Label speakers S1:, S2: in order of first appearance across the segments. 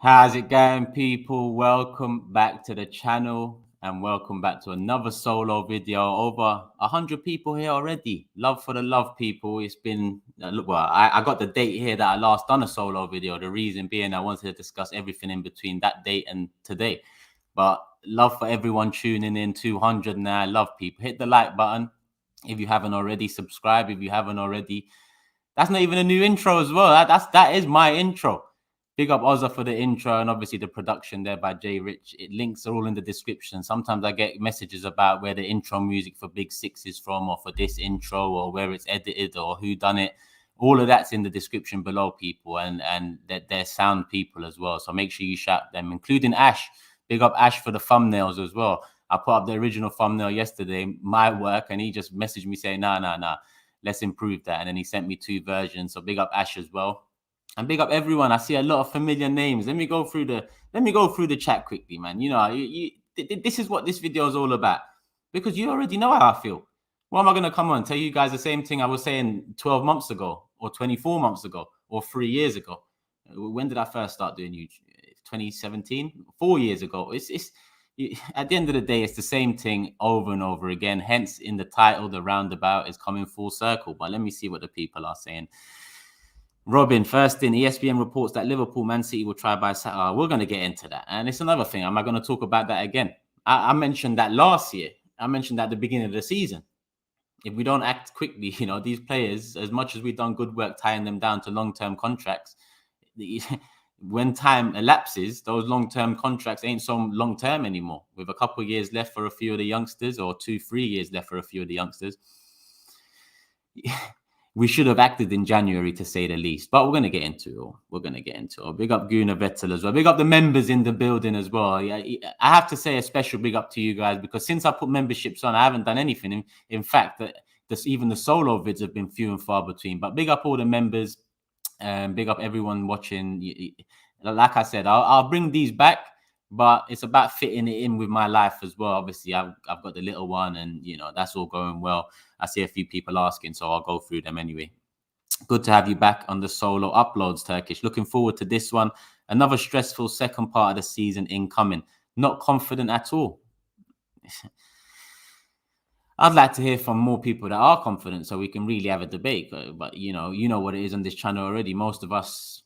S1: How's it going, people? Welcome back to the channel and welcome back to another solo video. Over 100 people here already. Love for the love, people. It's been, I got the date here that I last done a solo video. The reason being I wanted to discuss everything in between that date and today. But love for everyone tuning in. 200 now. Love, people. Hit the like button if you haven't already. Subscribe if you haven't already. That's not even a new intro as well. That is my intro. Big up Ozza for the intro and obviously the production there by Jay Rich. Links are all in the description. Sometimes I get messages about where the intro music for Big Six is from, or for this intro, or where it's edited, or who done it. All of that's in the description below, people, and they're sound people as well. So make sure you shout them, including Ash. Big up Ash for the thumbnails as well. I put up the original thumbnail yesterday, my work, and he just messaged me saying, nah, let's improve that. And then he sent me 2 versions. So big up Ash as well. And big up everyone. I see a lot of familiar names. Let me go through the chat quickly, man. You know, this is what this video is all about, because you already know how I feel. What am I going to come on and tell you guys the same thing I was saying 12 months ago, or 24 months ago, or 3 years ago? When did I first start doing YouTube? 2017, 4 years ago. At the end of the day, it's the same thing over and over again. Hence, in the title, the roundabout is coming full circle. But let me see what the people are saying. Robin, first in, ESPN reports that Liverpool, Man City will try by Saturday. We're going to get into that. And it's another thing. Am I going to talk about that again? I mentioned that last year. I mentioned that at the beginning of the season. If we don't act quickly, you know, these players, as much as we've done good work tying them down to long-term contracts, when time elapses, those long-term contracts ain't so long-term anymore. With a couple of years left for a few of the youngsters, or 2-3 years left for a few of the youngsters, we should have acted in January, to say the least. But we're going to get into it. Big up Guna Vettel as well. Big up the members in the building as well. I have to say a special big up to you guys, because since I put memberships on, I haven't done anything. In fact, even the solo vids have been few and far between. But big up all the members. Big up everyone watching. Like I said, I'll bring these back, but it's about fitting it in with my life as well. Obviously, I've got the little one, and you know that's all going well. I see a few people asking, so I'll go through them anyway. Good to have you back on the solo uploads, Turkish. Looking forward to this one. Another stressful second part of the season incoming. Not confident at all. I'd like to hear from more people that are confident, so we can really have a debate. But you know what it is on this channel already. Most of us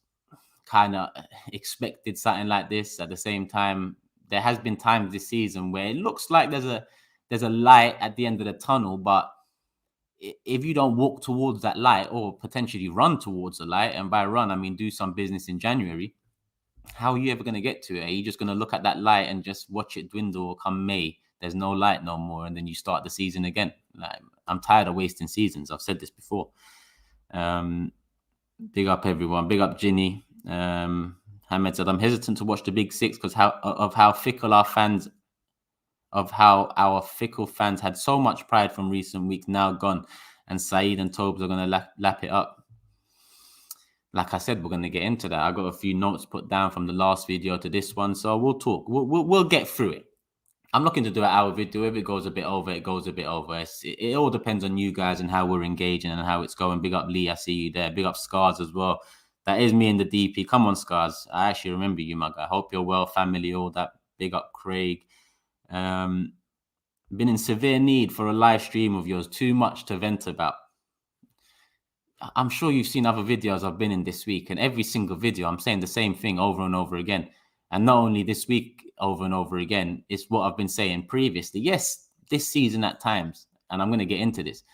S1: kind of expected something like this. At the same time, there has been times this season where it looks like there's a light at the end of the tunnel, but if you don't walk towards that light, or potentially run towards the light, and by run I mean do some business in January, how are you ever going to get to it? Are you just going to look at that light and just watch it dwindle? Come May, there's no light no more, and then you start the season again. Like, I'm tired of wasting seasons. I've said this before. Big up everyone. Big up Ginny. Hamed said, I'm hesitant to watch the Big Six because of how fickle our fans had so much pride from recent weeks now gone, and Saeed and Tobes are going to lap it up. Like I said, we're going to get into that. I got a few notes put down from the last video to this one, so we'll talk. We'll get through it. I'm looking to do an hour video. If it goes a bit over, it goes a bit over. It all depends on you guys and how we're engaging and how it's going. Big up Lee, I see you there. Big up Scars as well. That is me in the DP. Come on, Scars. I actually remember you, my guy. Hope you're well, family, all that. Big up Craig. Been in severe need for a live stream of yours. Too much to vent about. I'm sure you've seen other videos I've been in this week, and every single video I'm saying the same thing over and over again. And not only this week over and over again, it's what I've been saying previously. Yes, this season at times, and I'm going to get into this,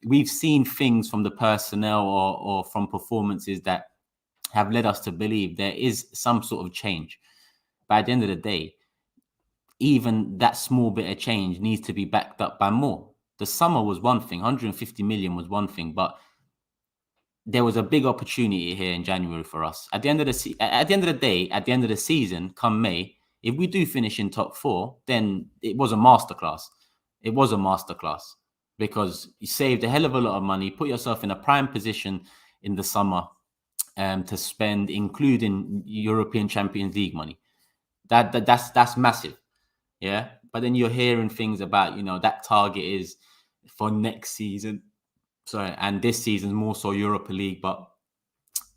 S1: we've seen things from the personnel or from performances that have led us to believe there is some sort of change. But at the end of the day, even that small bit of change needs to be backed up by more. The summer was one thing, 150 million was one thing, but there was a big opportunity here in January for us. At the end of the season, come May, if we do finish in top 4, then it was a masterclass. It was a masterclass, because you saved a hell of a lot of money, put yourself in a prime position in the summer to spend, including European Champions League money. That's massive. Yeah. But then you're hearing things about, you know, that target is for next season. Sorry, and this season's more so Europa League. But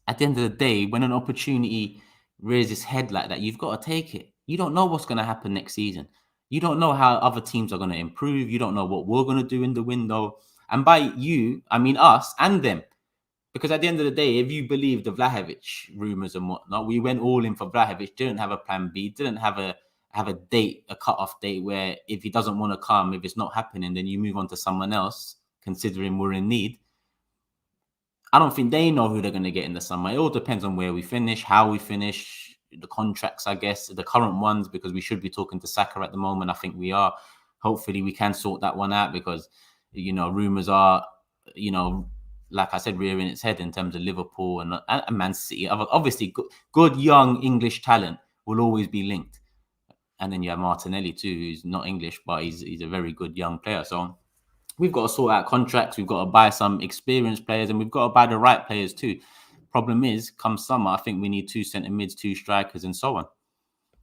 S1: at the end of the day, when an opportunity rears his head like that, you've got to take it. You don't know what's going to happen next season. You don't know how other teams are going to improve. You don't know what we're going to do in the window. And by you, I mean us and them. Because at the end of the day, if you believe the Vlahovic rumours and whatnot, we went all in for Vlahovic, didn't have a plan B, didn't have a date, a cut-off date where if he doesn't want to come, if it's not happening, then you move on to someone else, considering we're in need. I don't think they know who they're going to get in the summer. It all depends on where we finish, how we finish, the contracts, I guess, the current ones, because we should be talking to Saka at the moment. I think we are. Hopefully we can sort that one out because, rumours are, like I said, rearing its head in terms of Liverpool and Man City. Obviously, good young English talent will always be linked. And then you have Martinelli too, who's not English, but he's a very good young player. So we've got to sort out contracts. We've got to buy some experienced players, and we've got to buy the right players too. Problem is, come summer, I think we need 2 centre mids, 2 strikers, and so on.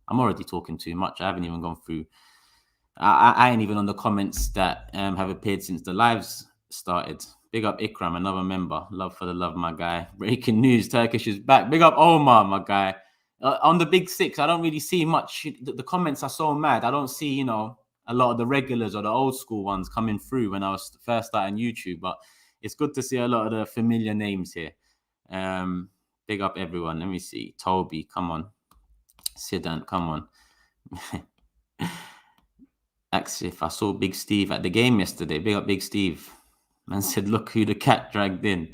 S1: I'm already talking too much. I haven't even gone through. I ain't even on the comments that have appeared since the lives started. Big up Ikram, another member. Love for the love, my guy. Breaking news: Turkish is back. Big up Omar, my guy. On the Big Six, I don't really see much. The comments are so mad. I don't see, a lot of the regulars or the old school ones coming through when I was first starting YouTube. But it's good to see a lot of the familiar names here. Big up everyone. Let me see. Toby, come on. Sidan, come on. Axif, I saw Big Steve at the game yesterday. Big up Big Steve. Man said, look who the cat dragged in.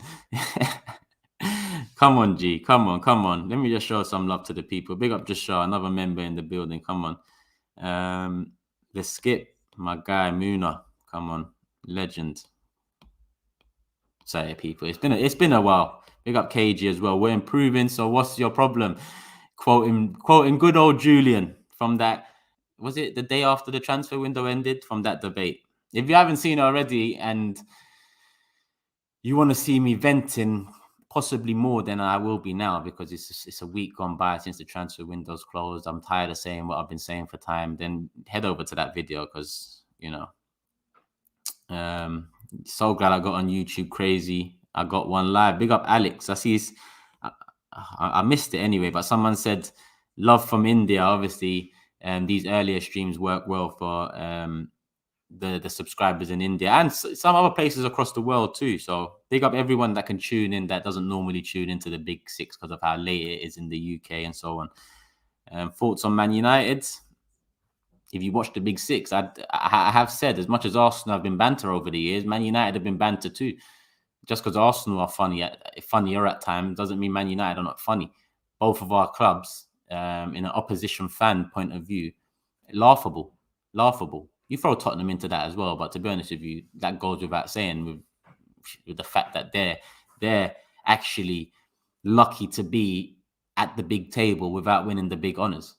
S1: Come on, G. Come on. Let me just show some love to the people. Big up Joshua, another member in the building. Come on. The Skip, my guy, Muna. Come on. Legend. Sorry, people. It's been a while. Big up KG as well. We're improving, so what's your problem? Quoting good old Julian from that. Was it the day after the transfer window ended? From that debate. If you haven't seen it already and you want to see me venting possibly more than I will be now, because it's a week gone by since the transfer window's closed. I'm tired of saying what I've been saying for time. Then head over to that video because, so glad I got on YouTube. Crazy. I got one live. Big up Alex. I see I missed it anyway, but someone said love from India. Obviously, these earlier streams work well for the subscribers in India and some other places across the world too. So big up everyone that can tune in that doesn't normally tune into the Big Six because of how late it is in the UK and so on. Thoughts on Man United? If you watch the Big Six, I have said, as much as Arsenal have been banter over the years, Man United have been banter too. Just because Arsenal are funnier at times doesn't mean Man United are not funny. Both of our clubs, in an opposition fan point of view, laughable. You throw Tottenham into that as well, but to be honest with you, that goes without saying with the fact that they're actually lucky to be at the big table without winning the big honours.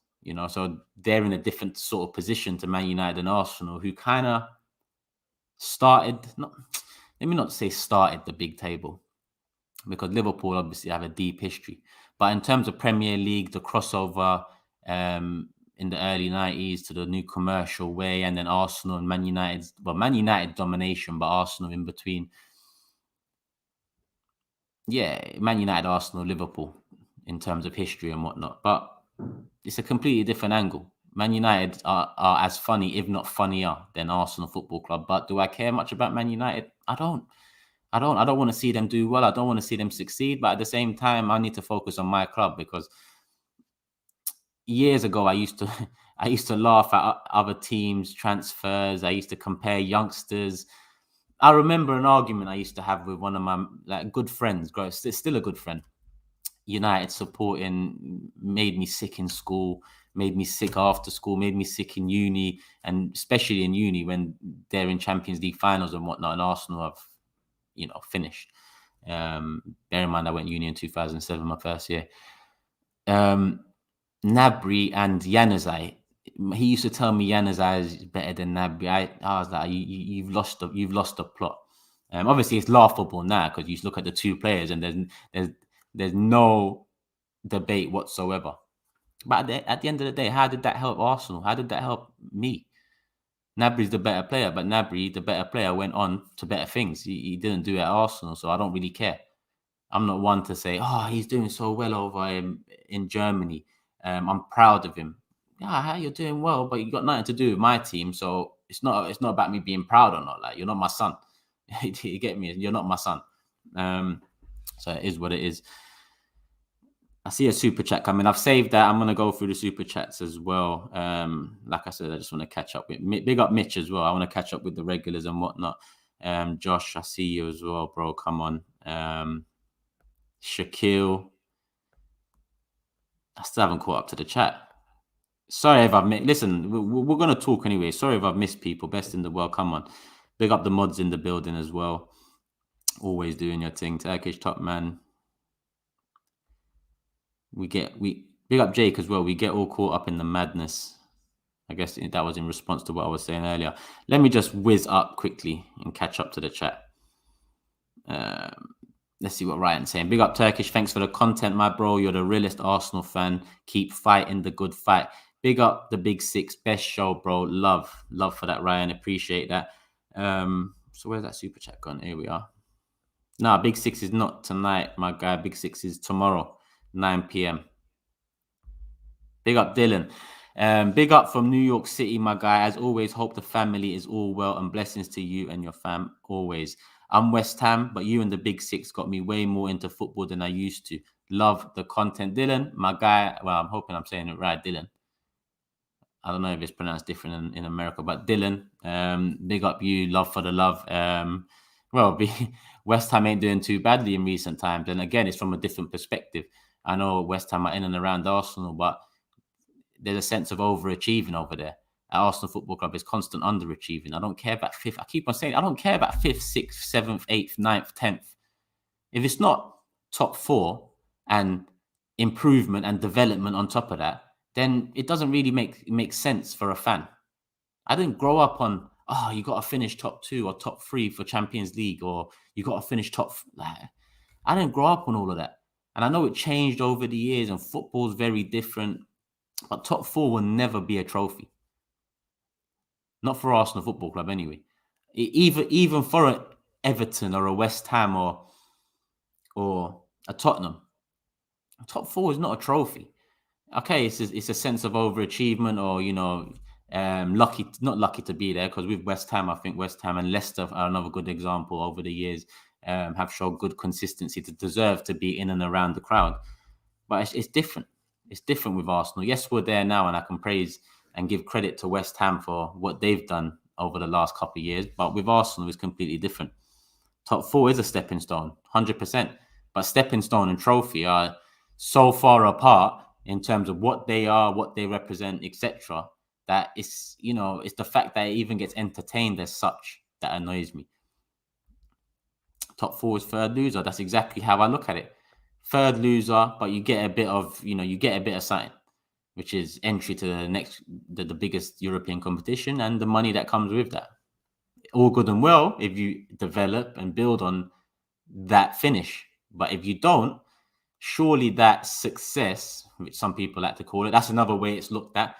S1: So they're in a different sort of position to Man United and Arsenal, who kind of started the big table, because Liverpool obviously have a deep history. But in terms of Premier League, the crossover in the early 90s to the new commercial way, and then Arsenal and Man United domination, but Arsenal in between. Yeah, Man United, Arsenal, Liverpool in terms of history and whatnot. But it's a completely different angle. Man United are as funny, if not funnier, than Arsenal Football Club. But do I care much about Man United? I don't want to see them do well. I don't want to see them succeed. But at the same time, I need to focus on my club, because years ago I used to laugh at other teams' transfers. I used to compare youngsters. I remember an argument I used to have with one of my good friends. It's still a good friend. United supporting made me sick in school, made me sick after school, made me sick in uni, and especially in uni when they're in Champions League finals and whatnot, and Arsenal have, finished. Bear in mind I went uni in 2007, my first year. Nabry and Januzaj. He used to tell me Januzaj is better than Nabry. I was like, you've lost the plot. Obviously, it's laughable now because you look at the two players and there's no debate whatsoever. But at the end of the day, how did that help Arsenal? How did that help me? Nabry's the better player, but Nabry, the better player, went on to better things. He didn't do it at Arsenal, so I don't really care. I'm not one to say, he's doing so well over in Germany. I'm proud of him. Yeah, you're doing well, but you got nothing to do with my team. So it's not about me being proud or not. Like, you're not my son. You get me? You're not my son. So it is what it is. I see a super chat coming. I've saved that. I'm gonna go through the super chats as well. Like I said, I just want to catch up with big up Mitch as well. I want to catch up with the regulars and whatnot. Josh, I see you as well, bro. Come on. Shaquille. I still haven't caught up to the chat. Sorry if I've missed. Listen, we're gonna talk anyway. Sorry if I've missed people. Best in the world. Come on. Big up the mods in the building as well. Always doing your thing. Turkish top man. We big up Jake as well. We get all caught up in the madness. I guess that was in response to what I was saying earlier. Let me just whiz up quickly and catch up to the chat. Let's see what Ryan's saying. Big up Turkish. Thanks for the content, my bro. You're the realest Arsenal fan. Keep fighting the good fight. Big up the Big Six. Best show, bro. Love for that, Ryan. Appreciate that. So where's that super chat gone? Here we are. No, Big Six is not tonight, my guy. Big Six is tomorrow, 9 p.m. Big up Dylan. Big up from New York City, my guy. As always, hope the family is all well and blessings to you and your fam always. I'm West Ham, but you and the Big Six got me way more into football than I used to. Love the content. Dylan, my guy. Well, I'm hoping I'm saying it right, Dylan. I don't know if it's pronounced different in America, but Dylan, big up you. Love for the love. West Ham ain't doing too badly in recent times. And again, it's from a different perspective. I know West Ham are in and around Arsenal, but there's a sense of overachieving over there. At Arsenal Football Club is constant underachieving. I don't care about fifth. I keep on saying I don't care about fifth, sixth, seventh, eighth, ninth, 10th. If it's not top four and improvement and development on top of that, then it doesn't really make sense for a fan. I didn't grow up on, you got to finish top 2 or top 3 for Champions League, or you got to finish top. I didn't grow up on all of that. And I know it changed over the years and football's very different, but top 4 will never be a trophy. Not for Arsenal Football Club anyway. Even for an Everton or a West Ham or a Tottenham, top 4 is not a trophy. Okay, it's a sense of overachievement, or not lucky to be there, because with West Ham, I think West Ham and Leicester are another good example over the years. Have shown good consistency to deserve to be in and around the crowd, but it's different. It's different with Arsenal. Yes, we're there now, and I can praise and give credit to West Ham for what they've done over the last couple of years. But with Arsenal, it's completely different. Top 4 is a stepping stone, 100%. But stepping stone and trophy are so far apart in terms of what they are, what they represent, etc., that it's the fact that it even gets entertained as such that annoys me. Top 4 is third loser. That's exactly how I look at it. Third loser, but you get a bit of something, which is entry to the biggest European competition and the money that comes with that. All good and well if you develop and build on that finish. But if you don't, surely that success, which some people like to call it, that's another way it's looked at.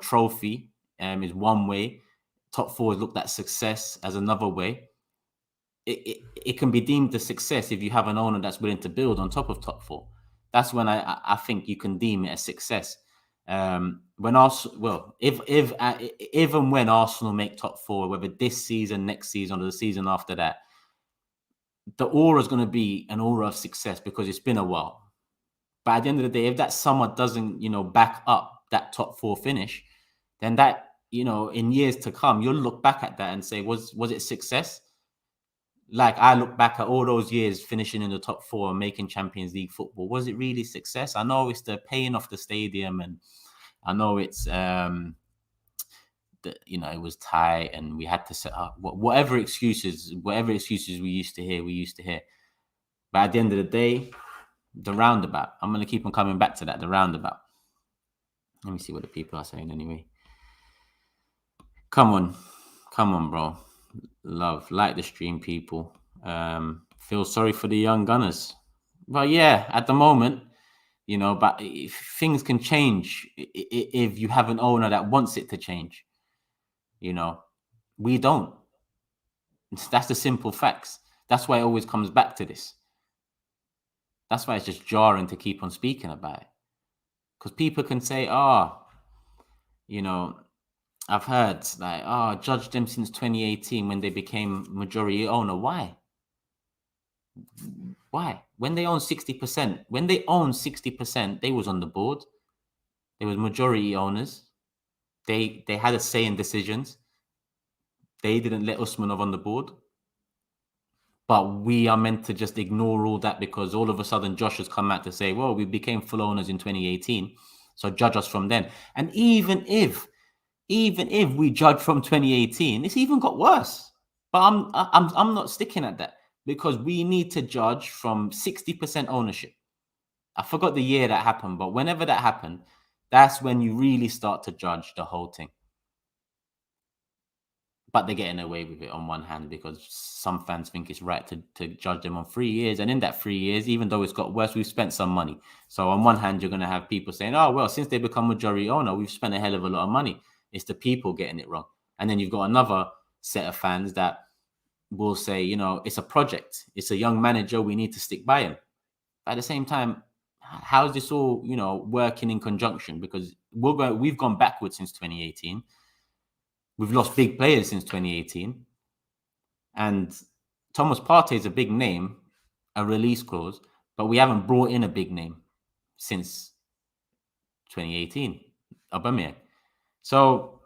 S1: Trophy is one way. Top 4 is looked at success as another way. It can be deemed a success if you have an owner that's willing to build on top of top 4. That's when I think you can deem it a success. When Arsenal, if even when Arsenal make top 4, whether this season, next season, or the season after that, the aura is going to be an aura of success because it's been a while. But at the end of the day, if that summer doesn't, back up that top 4 finish, then that, in years to come, you'll look back at that and say, was it success? Like I look back at all those years finishing in the top 4 and making Champions League football. Was it really success? I know it's the paying off the stadium, and I know it's it was tight and we had to set up whatever excuses we used to hear. But at the end of the day, the roundabout. I'm going to keep on coming back to that. The roundabout. Let me see what the people are saying anyway. Come on, bro. Love, like the stream, people. Feel sorry for the young gunners. Well, yeah, at the moment, but things can change if you have an owner that wants it to change. We don't. That's the simple facts. That's why it always comes back to this. That's why it's just jarring to keep on speaking about it. Because people can say, oh, you know, I've heard like, oh, judge them since 2018 when they became majority owner. Why? Why? When they own 60%, they was on the board. They was majority owners. They had a say in decisions. They didn't let Usmanov on the board. But we are meant to just ignore all that because all of a sudden Josh has come out to say, well, we became full owners in 2018, so judge us from then. And even if we judge from 2018, it's even got worse. But I'm not sticking at that because we need to judge from 60% ownership. I forgot the year that happened, but whenever that happened, that's when you really start to judge the whole thing. But they're getting away with it on one hand because some fans think it's right to judge them on 3 years. And in that 3 years, even though it's got worse, we've spent some money. So on one hand, you're going to have people saying, oh, well, since they become majority owner, we've spent a hell of a lot of money. It's the people getting it wrong. And then you've got another set of fans that will say, you know, it's a project. It's a young manager. We need to stick by him. At the same time, how's this all, you know, working in conjunction? Because we've gone backwards since 2018. We've lost big players since 2018. And Thomas Partey is a big name, a release clause, but we haven't brought in a big name since 2018, Aubameyang. So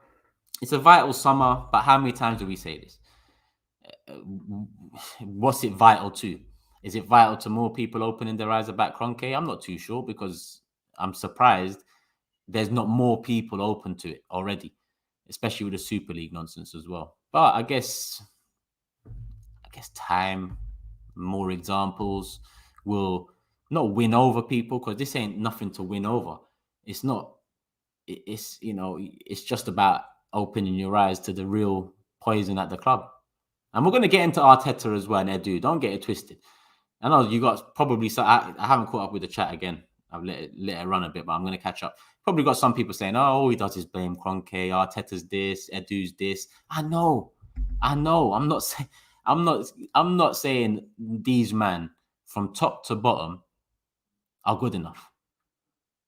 S1: it's a vital summer, but how many times do we say this? What's it vital to? Is it vital to more people opening their eyes about Kroenke? I'm not too sure because I'm surprised there's not more people open to it already, especially with the Super League nonsense as well. But I guess time, more examples will not win over people because this ain't nothing to win over. It's not. It's, you know, it's just about opening your eyes to the real poison at the club. And we're going to get into Arteta as well, and Edu. Don't get it twisted. I know you got probably, so I haven't caught up with the chat again. I've let it run a bit, but I'm going to catch up. Probably got some people saying, oh, all he does is blame Kroenke, Arteta's this, Edu's this. I know. I'm not saying these men from top to bottom are good enough.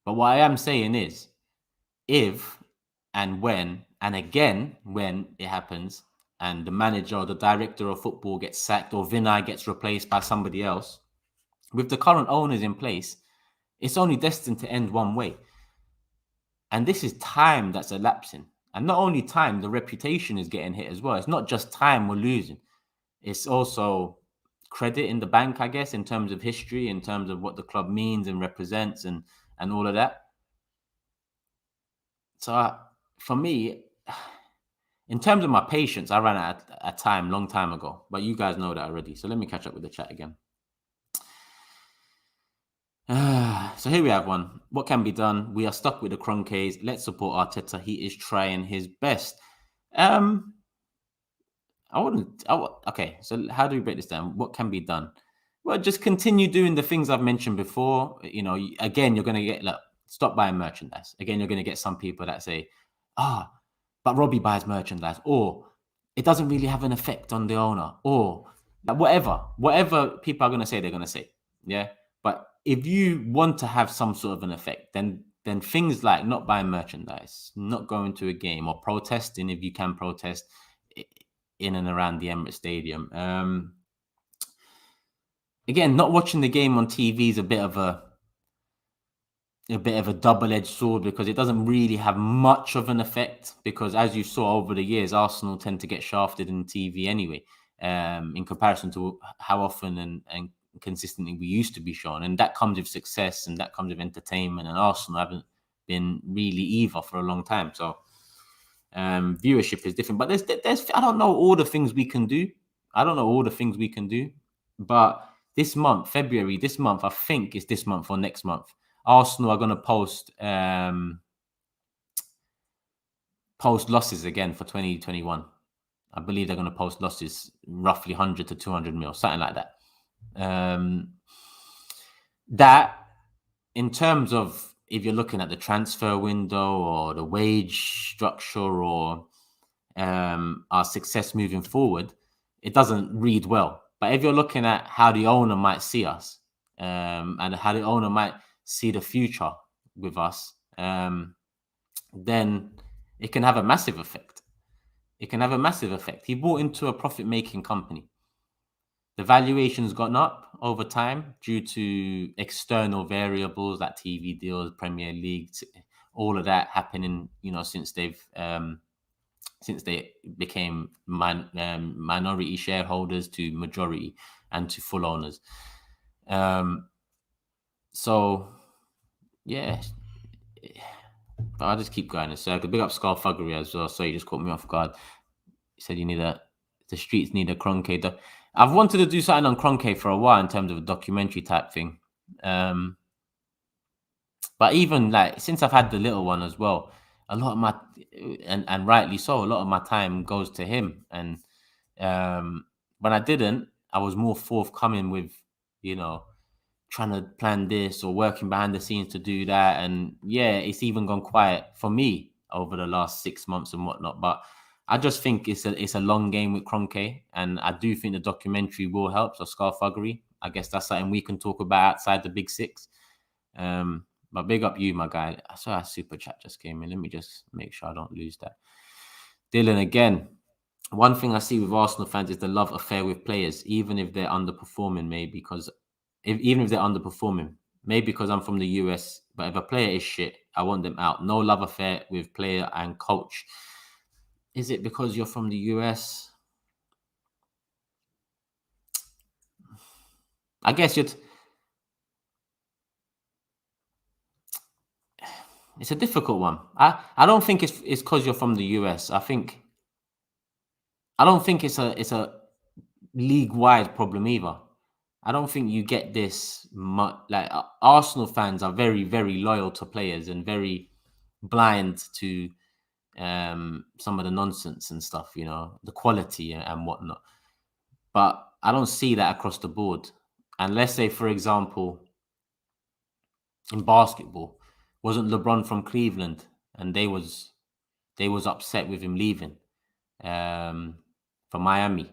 S1: But what I am saying is, if and when, and again, when it happens, and the manager or the director of football gets sacked or Vinay gets replaced by somebody else, with the current owners in place, it's only destined to end one way. And this is time that's elapsing. And not only time, the reputation is getting hit as well. It's not just time we're losing. It's also credit in the bank, I guess, in terms of history, in terms of what the club means and represents and all of that. So for me, in terms of my patience, I ran out of time long time ago. But you guys know that already. So let me catch up with the chat again. So here we have one. What can be done? We are stuck with the Kroenkes. Let's support Arteta. He is trying his best. Okay, so how do we break this down? What can be done? Well, just continue doing the things I've mentioned before. You know, again, you're going to get, look, stop buying merchandise. Again, you're going to get some people that say, but Robbie buys merchandise, or it doesn't really have an effect on the owner, or whatever people are going to say, they're going to say. Yeah. But if you want to have some sort of an effect, then things like not buying merchandise, not going to a game, or protesting if you can protest in and around the Emirates Stadium. Again, not watching the game on TV is a bit of a double-edged sword because it doesn't really have much of an effect because, as you saw over the years, Arsenal tend to get shafted in TV anyway, in comparison to how often and consistently we used to be shown. And that comes with success and that comes with entertainment, and Arsenal haven't been really either for a long time. So viewership is different, but there's I don't know all the things we can do. But this month, February, I think it's this month or next month, Arsenal are going to post losses again for 2021. I believe they're going to post losses roughly 100 to 200 mil, something like that. That, in terms of if you're looking at the transfer window or the wage structure or our success moving forward, it doesn't read well. But if you're looking at how the owner might see us and how the owner might see the future with us, then it can have a massive effect. It can have a massive effect. He bought into a profit-making company. The valuation's gone up over time due to external variables like TV deals, Premier League, all of that happening, since they became minority shareholders to majority and to full owners. So, yeah. But I'll just keep going in a circle. Big up Scarfuggery as well. So you just caught me off guard. He said the streets need a Kroenke. I've wanted to do something on Kroenke for a while in terms of a documentary type thing. But even like since I've had the little one as well, a lot of my and rightly so, a lot of my time goes to him. And when I didn't, I was more forthcoming with, trying to plan this or working behind the scenes to do that. And yeah, it's even gone quiet for me over the last 6 months and whatnot. But I just think it's a long game with Kroenke, and I do think the documentary will help. So Scarfuggery, I guess that's something we can talk about outside the big six. But big up you, my guy. I saw a super chat just came in. Let me just make sure I don't lose that. Dylan again. One thing I see with Arsenal fans is the love affair with players, even if they're underperforming, maybe because even if they're underperforming, maybe because I'm from the US, but if a player is shit, I want them out. No love affair with player and coach. Is it because you're from the US? I guess it's a difficult one. I don't think it's because you're from the US. I don't think it's a league-wide problem either. I don't think you get this much. Like Arsenal fans are very, very loyal to players and very blind to some of the nonsense and stuff, the quality and whatnot. But I don't see that across the board. And let's say, for example, in basketball, wasn't LeBron from Cleveland, and they was upset with him leaving for Miami.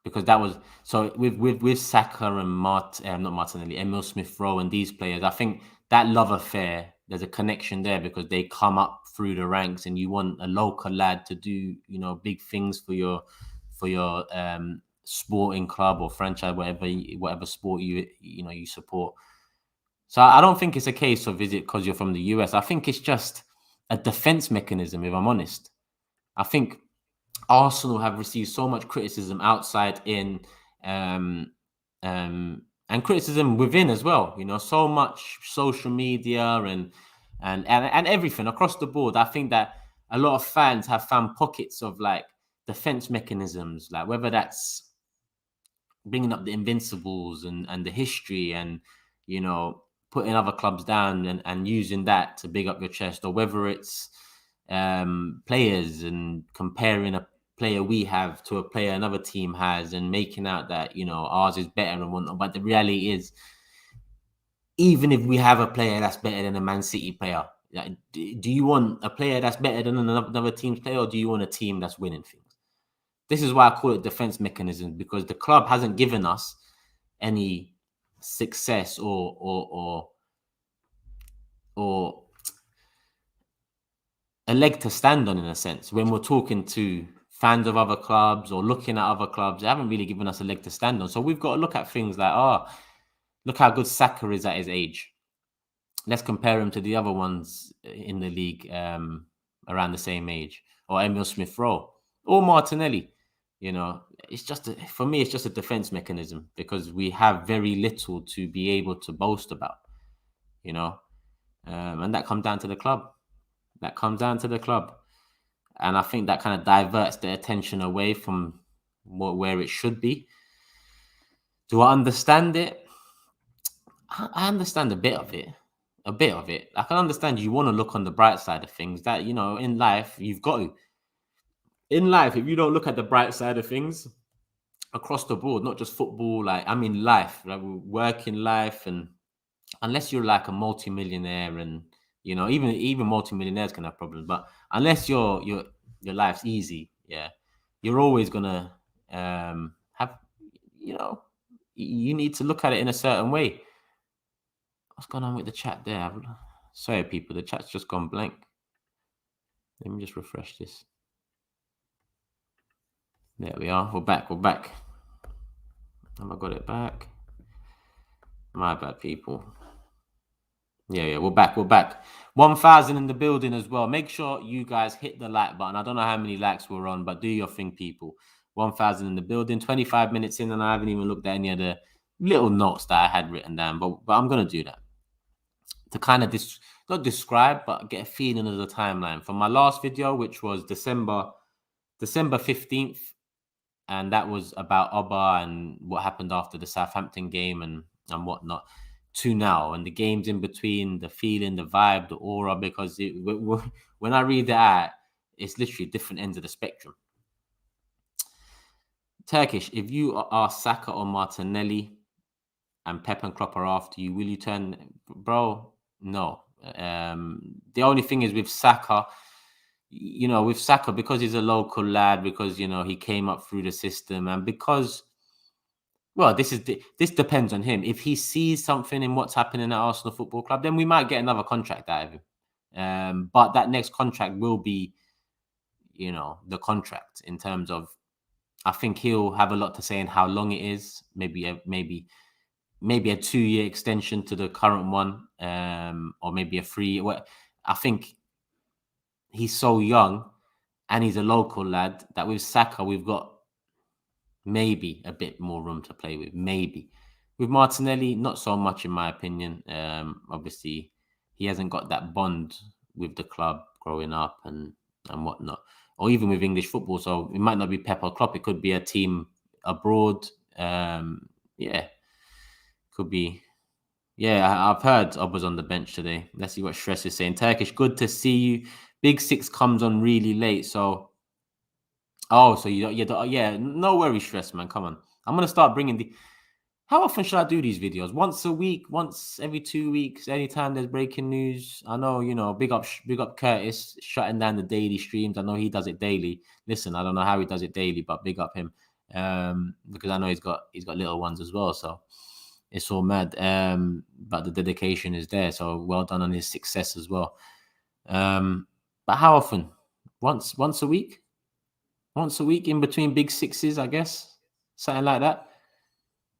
S1: Because that was so with Saka and not Martinelli, Emil Smith Rowe and these players. I think that love affair, there's a connection there because they come up through the ranks, and you want a local lad to do big things for your sporting club or franchise, whatever sport you support. So I don't think it's a case of is it because you're from the US. I think it's just a defense mechanism. If I'm honest, I think Arsenal have received so much criticism outside in, and criticism within as well. So much social media and everything across the board. I think that a lot of fans have found pockets of like defense mechanisms, like whether that's bringing up the Invincibles and the history and putting other clubs down and using that to big up your chest, or whether it's players and comparing a player we have to a player another team has and making out that ours is better and whatnot. But the reality is, even if we have a player that's better than a Man City player, like, do you want a player that's better than another team's player, or do you want a team that's winning things? This is why I call it defense mechanism, because the club hasn't given us any success or a leg to stand on, in a sense. When we're talking to fans of other clubs or looking at other clubs, they haven't really given us a leg to stand on. So we've got to look at things like, look how good Saka is at his age. Let's compare him to the other ones in the league around the same age, or Emil Smith Rowe or Martinelli. It's just for me, it's just a defense mechanism because we have very little to be able to boast about, and that comes down to the club. And I think that kind of diverts the attention away from where it should be. Do I understand it? I understand a bit of it. I can understand you want to look on the bright side of things, that, in life, you've got to. In life, if you don't look at the bright side of things across the board, not just football, life, like working life, and unless you're like a multi-millionaire and, even multi-millionaires can have problems, but unless your life's easy, you're always gonna have, you need to look at it in a certain way. What's going on with the chat there? Sorry, people, the chat's just gone blank. Let me just refresh this. There we are. We're back. Have I got it back? My bad, people. Yeah, we're back. 1,000 in the building as well. Make sure you guys hit the like button. I don't know how many likes we're on, but do your thing, people. 1,000 in the building. 25 minutes in, and I haven't even looked at any of the little notes that I had written down. But I'm gonna do that to kind of not describe, but get a feeling of the timeline from my last video, which was December 15th, and that was about Oba and what happened after the Southampton game and whatnot, to now, and the games in between, the feeling, the vibe, the aura, because when I read that, it's literally different ends of the spectrum. Turkish, if you are Saka or Martinelli and Pep and Klopp are after you, will you turn? Bro, no. The only thing is with Saka, because he's a local lad, because, he came up through the system, and because, well, this depends on him. If he sees something in what's happening at Arsenal Football Club, then we might get another contract out of him. But that next contract will be, the contract in terms of, I think he'll have a lot to say in how long it is. Maybe a 2-year extension to the current one, or maybe a 3. I think he's so young, and he's a local lad, that with Saka we've got maybe a bit more room to play with. Maybe with Martinelli, not so much in my opinion. Obviously, he hasn't got that bond with the club growing up and whatnot, or even with English football. So it might not be Pep or Klopp. It could be a team abroad. Could be. Yeah, I've heard Oba's on the bench today. Let's see what Stress is saying. Turkish, good to see you. Big Six comes on really late, so. Oh, so no worries, Stress, man. Come on. I'm going to start bringing How often should I do these videos? Once a week? Once every 2 weeks? Anytime there's breaking news? I know, big up Curtis, shutting down the daily streams. I know he does it daily. Listen, I don't know how he does it daily, but big up him. Because I know he's got little ones as well, so it's all mad. But the dedication is there, so well done on his success as well. But how often? Once a week? Once a week in between Big Sixes, I guess. Something like that.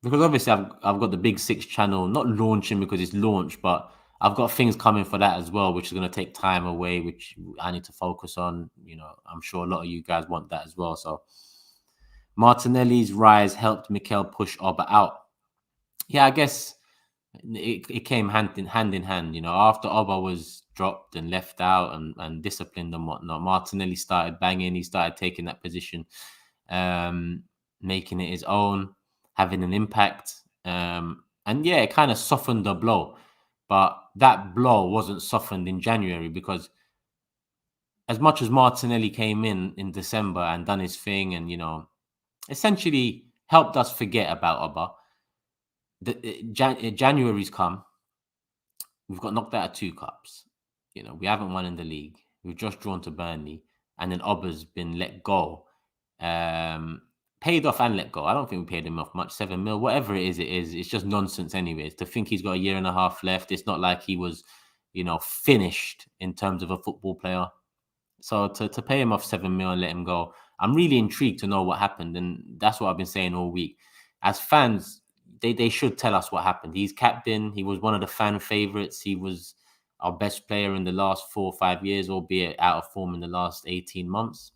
S1: Because obviously I've got the Big Six channel, not launching because it's launched, but I've got things coming for that as well, which is going to take time away, which I need to focus on. I'm sure a lot of you guys want that as well. So Martinelli's rise helped Mikel push Oba out. Yeah, I guess it came hand in hand. After Oba was dropped and left out and disciplined and whatnot, Martinelli started banging. He started taking that position, making it his own, having an impact. And yeah, it kind of softened the blow. But that blow wasn't softened in January, because as much as Martinelli came in December and done his thing and, essentially helped us forget about Oba, January's come. We've got knocked out of 2 cups. We haven't won in the league. We've just drawn to Burnley, and then Oba's been let go, paid off and let go. I don't think we paid him off much. 7 mil, whatever it is. It's just nonsense, anyways. To think he's got a year and a half left. It's not like he was, finished in terms of a football player. So to pay him off 7 mil and let him go, I'm really intrigued to know what happened, and that's what I've been saying all week. As fans, they should tell us what happened. He's captain. He was one of the fan favorites. He was our best player in the last 4 or 5 years, albeit out of form in the last 18 months.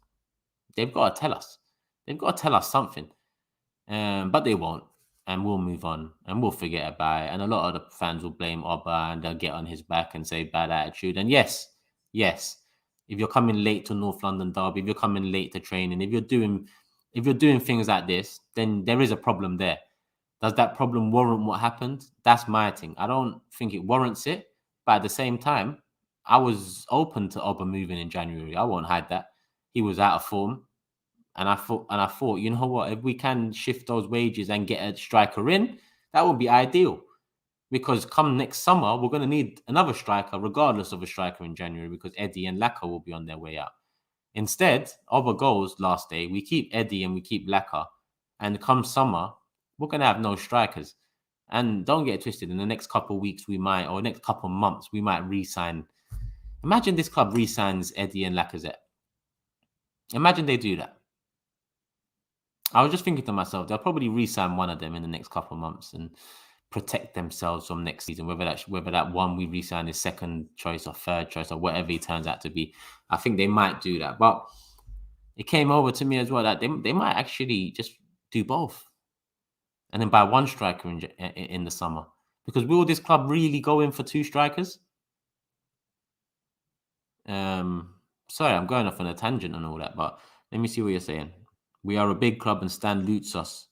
S1: They've got to tell us. They've got to tell us something. But they won't. And we'll move on and we'll forget about it. And a lot of the fans will blame Oba and they'll get on his back and say bad attitude. And yes, if you're coming late to North London Derby, if you're coming late to training, if you're doing things like this, then there is a problem there. Does that problem warrant what happened? That's my thing. I don't think it warrants it. But at the same time, I was open to Oba moving in January. I won't hide that. He was out of form. And I thought, you know what? If we can shift those wages and get a striker in, that would be ideal. Because come next summer, we're going to need another striker, regardless of a striker in January, because Eddie and Laka will be on their way out. Instead, Oba goes last day. We keep Eddie and we keep Laka. And come summer, we're going to have no strikers. And don't get it twisted. In the next couple of weeks, or next couple of months, we might re-sign. Imagine this club re-signs Eddie and Lacazette. Imagine they do that. I was just thinking to myself, they'll probably re-sign one of them in the next couple of months and protect themselves from next season. Whether that one we re-sign is second choice or third choice or whatever he turns out to be, I think they might do that. But it came over to me as well that they might actually just do both, and then buy one striker in the summer. Because will this club really go in for two strikers? Sorry, I'm going off on a tangent and all that, but let me see what you're saying. We are a big club and Stan loots us.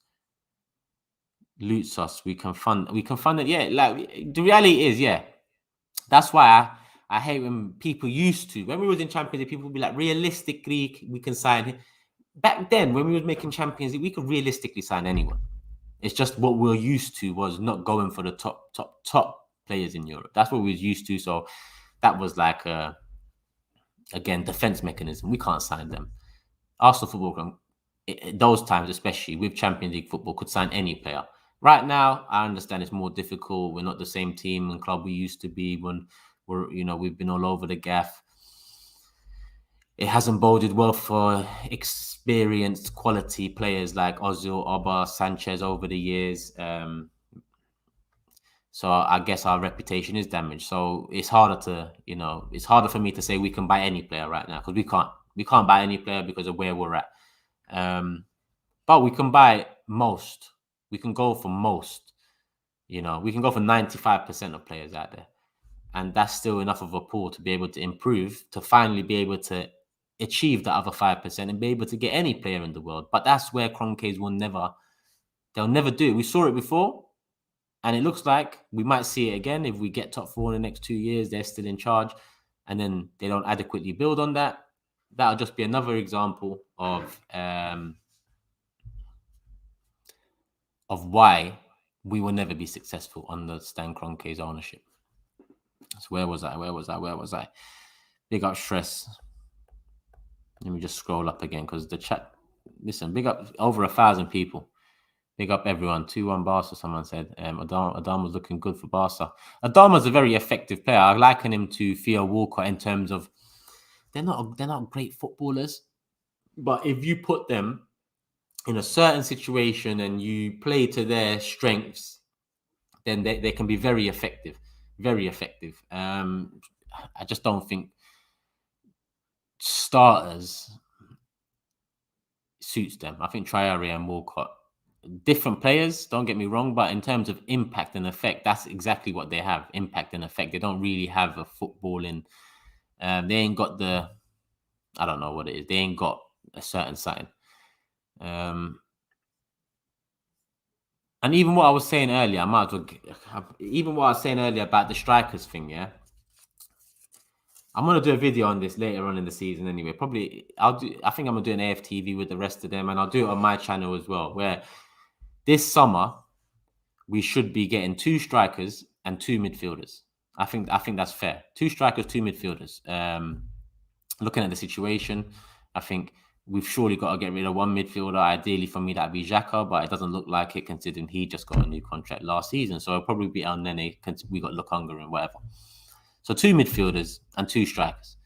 S1: We can fund it. Yeah, like the reality is, yeah. That's why I hate when people used to, when we was in Champions League, people would be like, realistically, we can sign him. Back then, when we was making Champions League, we could realistically sign anyone. It's just what we're used to was not going for the top players in Europe. That's what we was used to. So that was like again, defense mechanism. We can't sign them. Arsenal Football Club, those times, especially with Champions League football, could sign any player. Right now, I understand it's more difficult. We're not the same team and club we used to be when we've been all over the gaff. It hasn't boded well for experienced quality players like Ozil, Oba, Sanchez over the years. So I guess our reputation is damaged. So it's harder for me to say we can buy any player right now because we can't. We can't buy any player because of where we're at. But we can buy most. We can go for most. We can go for 95% of players out there. And that's still enough of a pool to be able to improve, to finally be able to achieve the other 5% and be able to get any player in the world. But that's where Kroenkes they'll never do it. We saw it before. And it looks like we might see it again if we get top 4 in the next 2 years. They're still in charge, and then they don't adequately build on that. That'll just be another example of why we will never be successful under Stan Kroenke's ownership. So where was I? Big up Stress. Let me just scroll up again because the chat. Listen, big up over 1,000 people. Big up everyone. 2-1 Barca, someone said. Adama's looking good for Barca. Adama's a very effective player. I liken him to Theo Walcott in terms of they're not great footballers, but if you put them in a certain situation and you play to their strengths, then they can be very effective. Very effective. I just don't think starters suits them. I think Traore and Walcott, different players, don't get me wrong, but in terms of impact and effect, that's exactly what they have, impact and effect. They don't really have a footballing, they ain't got I don't know what it is. They ain't got a certain sign. And even what I was saying earlier, even what I was saying earlier about the strikers thing, yeah? I'm going to do a video on this later on in the season anyway. Probably, I think I'm going to do an AFTV with the rest of them, and I'll do it on my channel as well, where this summer, we should be getting 2 strikers and 2 midfielders. I think that's fair. 2 strikers, 2 midfielders. Looking at the situation, I think we've surely got to get rid of one midfielder. Ideally, for me, that'd be Xhaka, but it doesn't look like it considering he just got a new contract last season. So it'll probably be El Nene. We got Lukonga and whatever. So 2 midfielders and 2 strikers.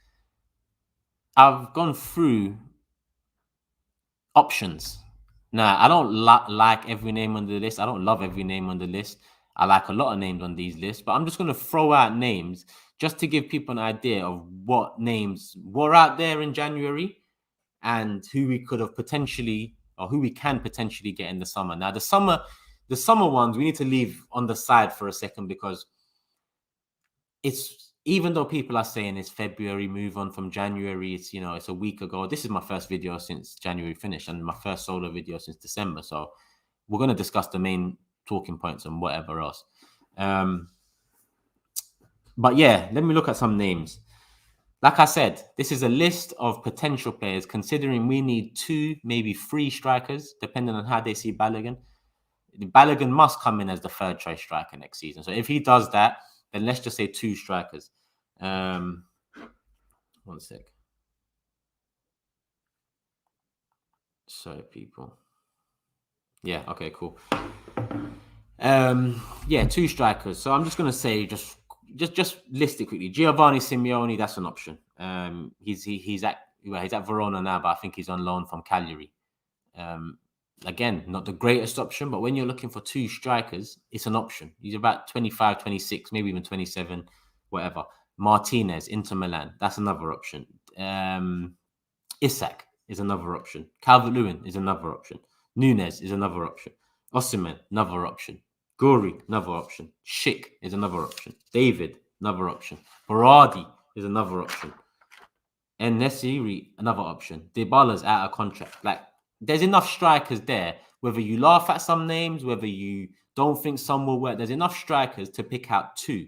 S1: I've gone through options. Now, I don't like every name on the list. I don't love every name on the list. I like a lot of names on these lists, but I'm just going to throw out names just to give people an idea of what names were out there in January and who we could have potentially, or who we can potentially get in the summer. Now, the summer ones, we need to leave on the side for a second because it's, even though people are saying it's February, move on from January, it's, it's a week ago. This is my first video since January finished and my first solo video since December. So we're going to discuss the main talking points and whatever else. But yeah, let me look at some names. Like I said, this is a list of potential players, considering we need 2, maybe 3 strikers, depending on how they see Balogun. Balogun must come in as the 3rd choice striker next season. So if he does that, then let's just say 2 strikers. 1 sec. Sorry, people. Yeah, okay, cool. Yeah, 2 strikers. So I'm just gonna say just list it quickly. Giovanni Simeone, that's an option. He's at Verona now, but I think he's on loan from Cagliari. Again, not the greatest option, but when you're looking for 2 strikers, it's an option. He's about 25, 26, maybe even 27, whatever. Martinez, Inter Milan, that's another option. Isak is another option. Calvert-Lewin is another option. Nunes is another option. Osimhen, another option. Guri, another option. Schick is another option. David, another option. Berardi is another option. And Nesiri, another option. Dybala's out of contract. Like, there's enough strikers there. Whether you laugh at some names, whether you don't think some will work, there's enough strikers to pick out 2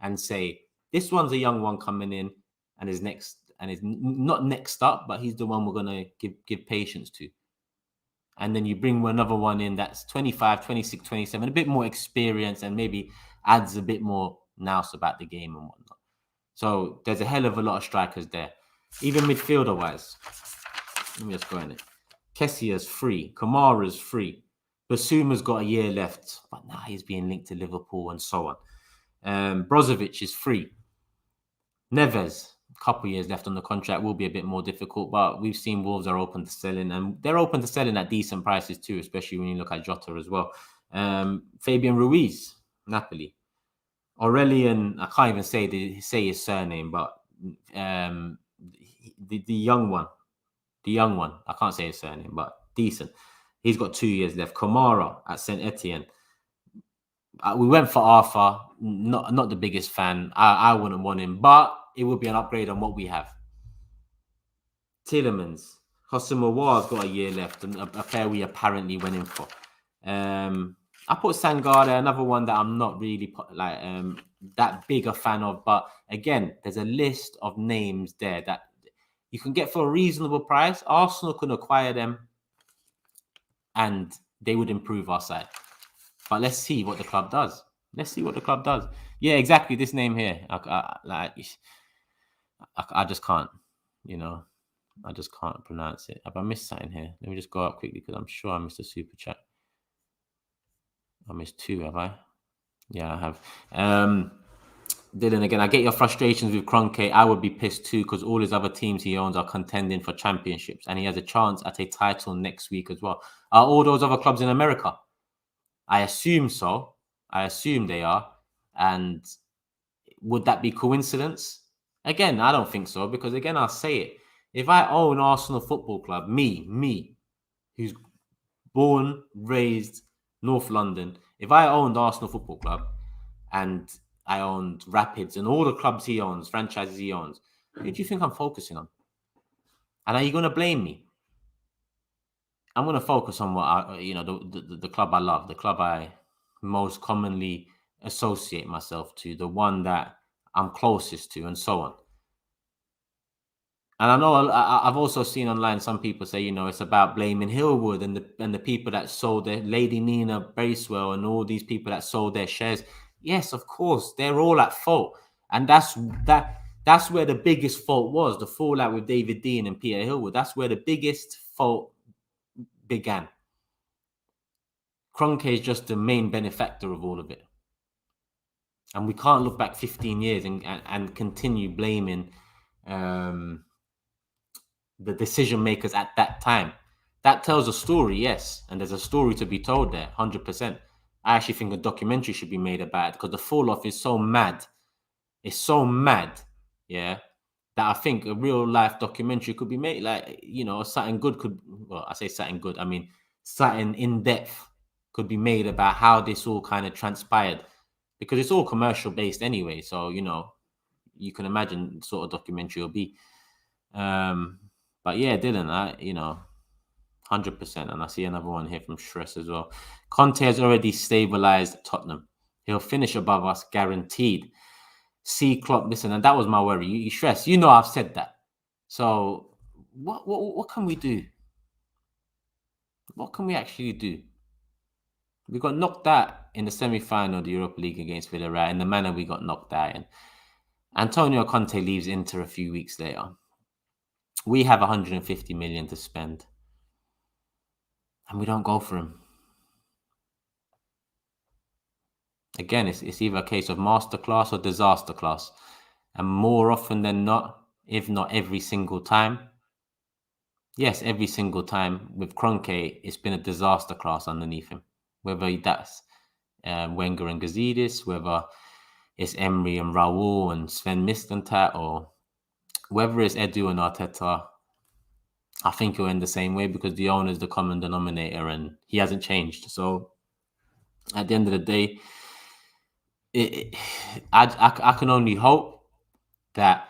S1: and say, this one's a young one coming in and is next, and is not next up, but he's the one we're going to give patience to. And then you bring another one in that's 25, 26, 27, a bit more experience and maybe adds a bit more nous about the game and whatnot. So there's a hell of a lot of strikers there. Even midfielder-wise, let me just go in it. Kessia's free. Kamara's free. Basuma's got a year left, but now he's being linked to Liverpool and so on. Brozovic is free. Neves, a couple years left on the contract, will be a bit more difficult, but we've seen Wolves are open to selling, and they're open to selling at decent prices too, especially when you look at Jota as well. Fabian Ruiz, Napoli. Aurelian, I can't even say his surname, but the young one, I can't say his surname, but decent. He's got 2 years left. Kamara at Saint Etienne. We went for Arthur, not the biggest fan. I wouldn't want him, but it would be an upgrade on what we have. Tielemans, Hosamawa's got a year left, and a player we apparently went in for. I put Sangare, another one that I'm not really that big a fan of, but again, there's a list of names there that you can get for a reasonable price. Arsenal can acquire them, and they would improve our side. But let's see what the club does. Yeah, exactly. This name here, I just can't. I just can't pronounce it. Have I missed something here? Let me just go up quickly because I'm sure I missed a super chat. I missed 2, have I? Yeah, I have. Dylan, again, I get your frustrations with Kroenke. I would be pissed too because all his other teams he owns are contending for championships and he has a chance at a title next week as well. Are all those other clubs in America? I assume so. I assume they are. And would that be coincidence? Again, I don't think so because, again, I'll say it. If I own Arsenal Football Club, me, who's born, raised North London, if I owned Arsenal Football Club and I owned Rapids and all the clubs he owns, franchises he owns, who do you think I'm focusing on? And are you going to blame me? I'm going to focus on what the club I love, the club I most commonly associate myself to, the one that I'm closest to, and so on. And I know I've also seen online some people say, it's about blaming Hillwood and the people that sold their Lady Nina Bracewell and all these people that sold their shares. Yes, of course, they're all at fault, and that's where the biggest fault was, the fallout with David Dean and Peter Hillwood. That's where the biggest fault began. Kroenke is just the main benefactor of all of it. And we can't look back 15 years and continue blaming the decision makers at that time. That tells a story, yes. And there's a story to be told there, 100%. I actually think a documentary should be made about it because the fall off is so mad. It's so mad, yeah, that I think a real life documentary could be made. Something good I say something good. I mean, something in depth could be made about how this all kind of transpired because it's all commercial based anyway. So, you can imagine the sort of documentary it'll be. But yeah, Dylan, 100%. And I see another one here from Stress as well. Conte has already stabilized Tottenham. He'll finish above us, guaranteed. See Klopp, listen, and that was my worry. You Stress, I've said that. So what can we do? What can we actually do? We got knocked out in the semi-final of the Europa League against Villarreal in the manner we got knocked out in. Antonio Conte leaves Inter a few weeks later. We have 150 million to spend. And we don't go for him. again, it's either a case of masterclass or disaster class. And more often than not, if not every single time, yes, every single time with Kroenke, it's been a disaster class underneath him. Whether that's Wenger and Gazidis, whether it's Emery and Raul and Sven Mislintat, or whether it's Edu and Arteta, I think he'll end the same way because the owner is the common denominator and he hasn't changed. So at the end of the day, I can only hope that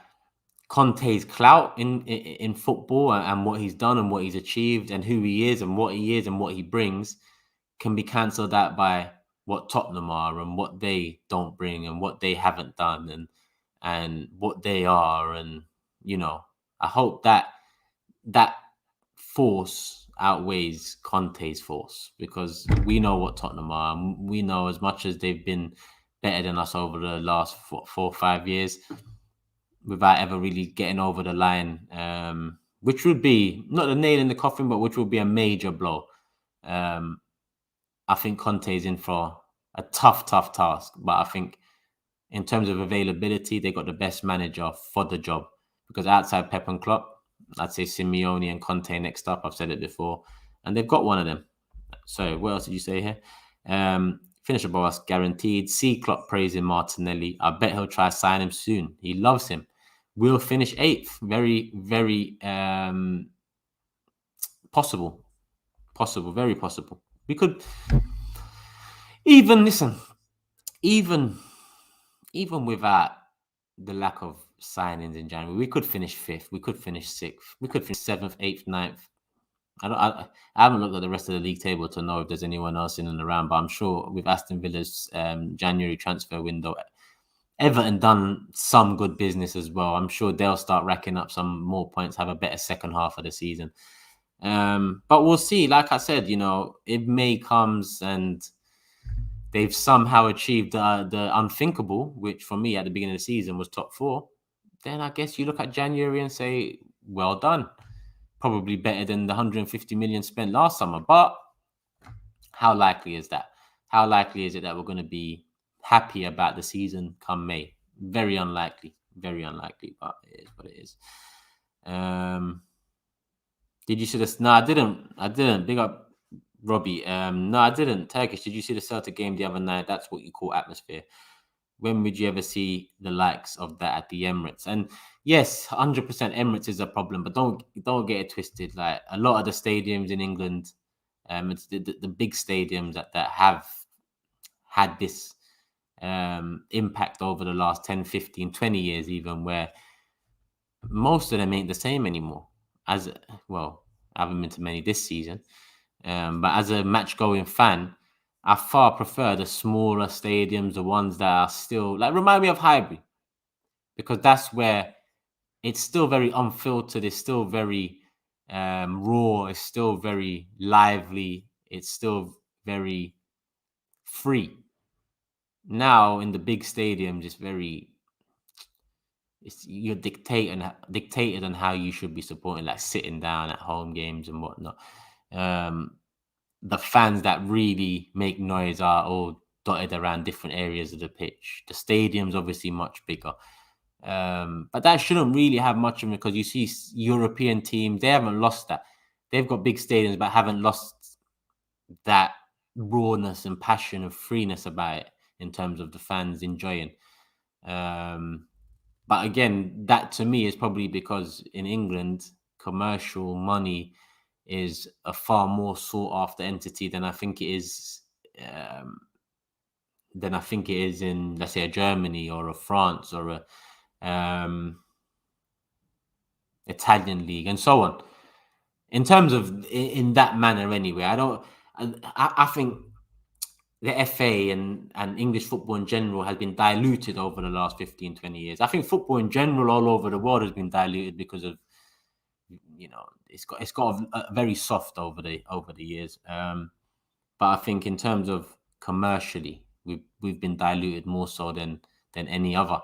S1: Conte's clout in football and what he's done and what he's achieved and who he is and what he brings can be cancelled out by what Tottenham are and what they don't bring and what they haven't done and what they are. And I hope that force outweighs Conte's force, because we know what Tottenham are. And we know, as much as they've been better than us over the last 4 or 5 years, without ever really getting over the line, which would be not a nail in the coffin, but which would be a major blow. I think Conte's in for a tough task. But I think in terms of availability, they got the best manager for the job. Because outside Pep and Klopp, I'd say Simeone and Conte next up. I've said it before. And they've got one of them. So what else did you say here? Finish above us, guaranteed. C. Klopp praising Martinelli. I bet he'll try sign him soon. He loves him. We'll finish 8th. Very, very possible. Possible. Very possible. We could even without the lack of signings in January, we could finish 5th. We could finish 6th. We could finish 7th, 8th, 9th. I haven't looked at the rest of the league table to know if there's anyone else in and around, but I'm sure with Aston Villa's January transfer window, Everton done some good business as well. I'm sure they'll start racking up some more points, have a better second half of the season. But we'll see. Like I said, if May comes and they've somehow achieved the unthinkable, which for me at the beginning of the season was top 4, then I guess you look at January and say, well done. Probably better than the 150 million spent last summer. But how likely is that? How likely is it that we're going to be happy about the season come May? Very unlikely. Very unlikely, but it is what it is. Did you see this? No, I didn't. Big up Robbie. No, I didn't. Turkish, did you see the Celtic game the other night? That's what you call atmosphere. When would you ever see the likes of that at the Emirates? And yes, 100% Emirates is a problem, but don't get it twisted. Like a lot of the stadiums in England, it's the big stadiums that have had this impact over the last 10, 15, 20 years even, where most of them ain't the same anymore. As well, I haven't been to many this season, but as a match-going fan, I far prefer the smaller stadiums, the ones that are still remind me of Highbury, because that's where it's still very unfiltered. It's still very raw. It's still very lively. It's still very free. Now in the big stadiums, you're dictated on how you should be supporting, like sitting down at home games and whatnot. The fans that really make noise are all dotted around different areas of the pitch. The stadium's obviously much bigger. But that shouldn't really have much of it, because you see European teams, they haven't lost that. They've got big stadiums, but haven't lost that rawness and passion and freeness about it in terms of the fans enjoying. But again, that to me is probably because in England, commercial money is a far more sought after entity than I think it is. In, let's say, a Germany or a France or a Italian league and so on. In terms of in that manner, anyway, I think the FA and English football in general has been diluted over the last 15, 20 years. I think football in general all over the world has been diluted because of, it's got a very soft over the years. But I think in terms of commercially, we've been diluted more so than any other.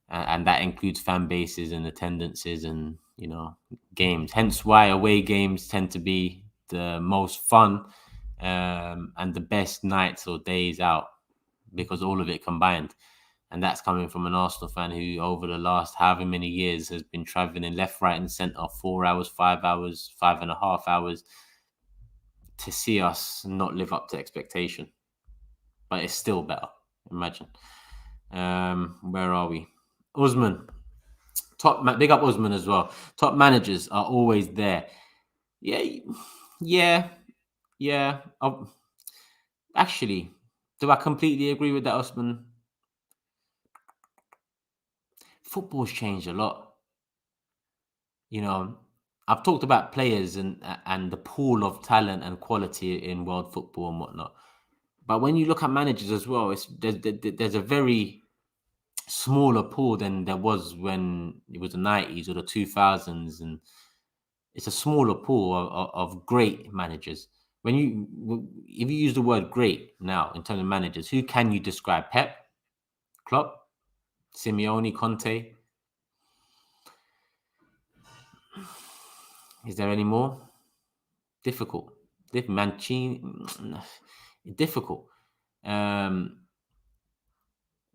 S1: And that includes fan bases and attendances and, games. Hence why away games tend to be the most fun and the best nights or days out, because all of it combined. And that's coming from an Arsenal fan who, over the last however many years, has been travelling left, right, and centre 4 hours, 5 hours, 5.5 hours to see us not live up to expectation. But it's still better. Imagine. Where are we? Usman. Big up Usman as well. Top managers are always there. Yeah. Actually, do I completely agree with that, Usman? Football's changed a lot. I've talked about players and the pool of talent and quality in world football and whatnot. But when you look at managers as well, there's a very smaller pool than there was when it was the 90s or the 2000s, and it's a smaller pool of great managers. If you use the word great now in terms of managers, who can you describe? Pep, Klopp, Simeone, Conte. Is there any more? Difficult. Mancini, difficult.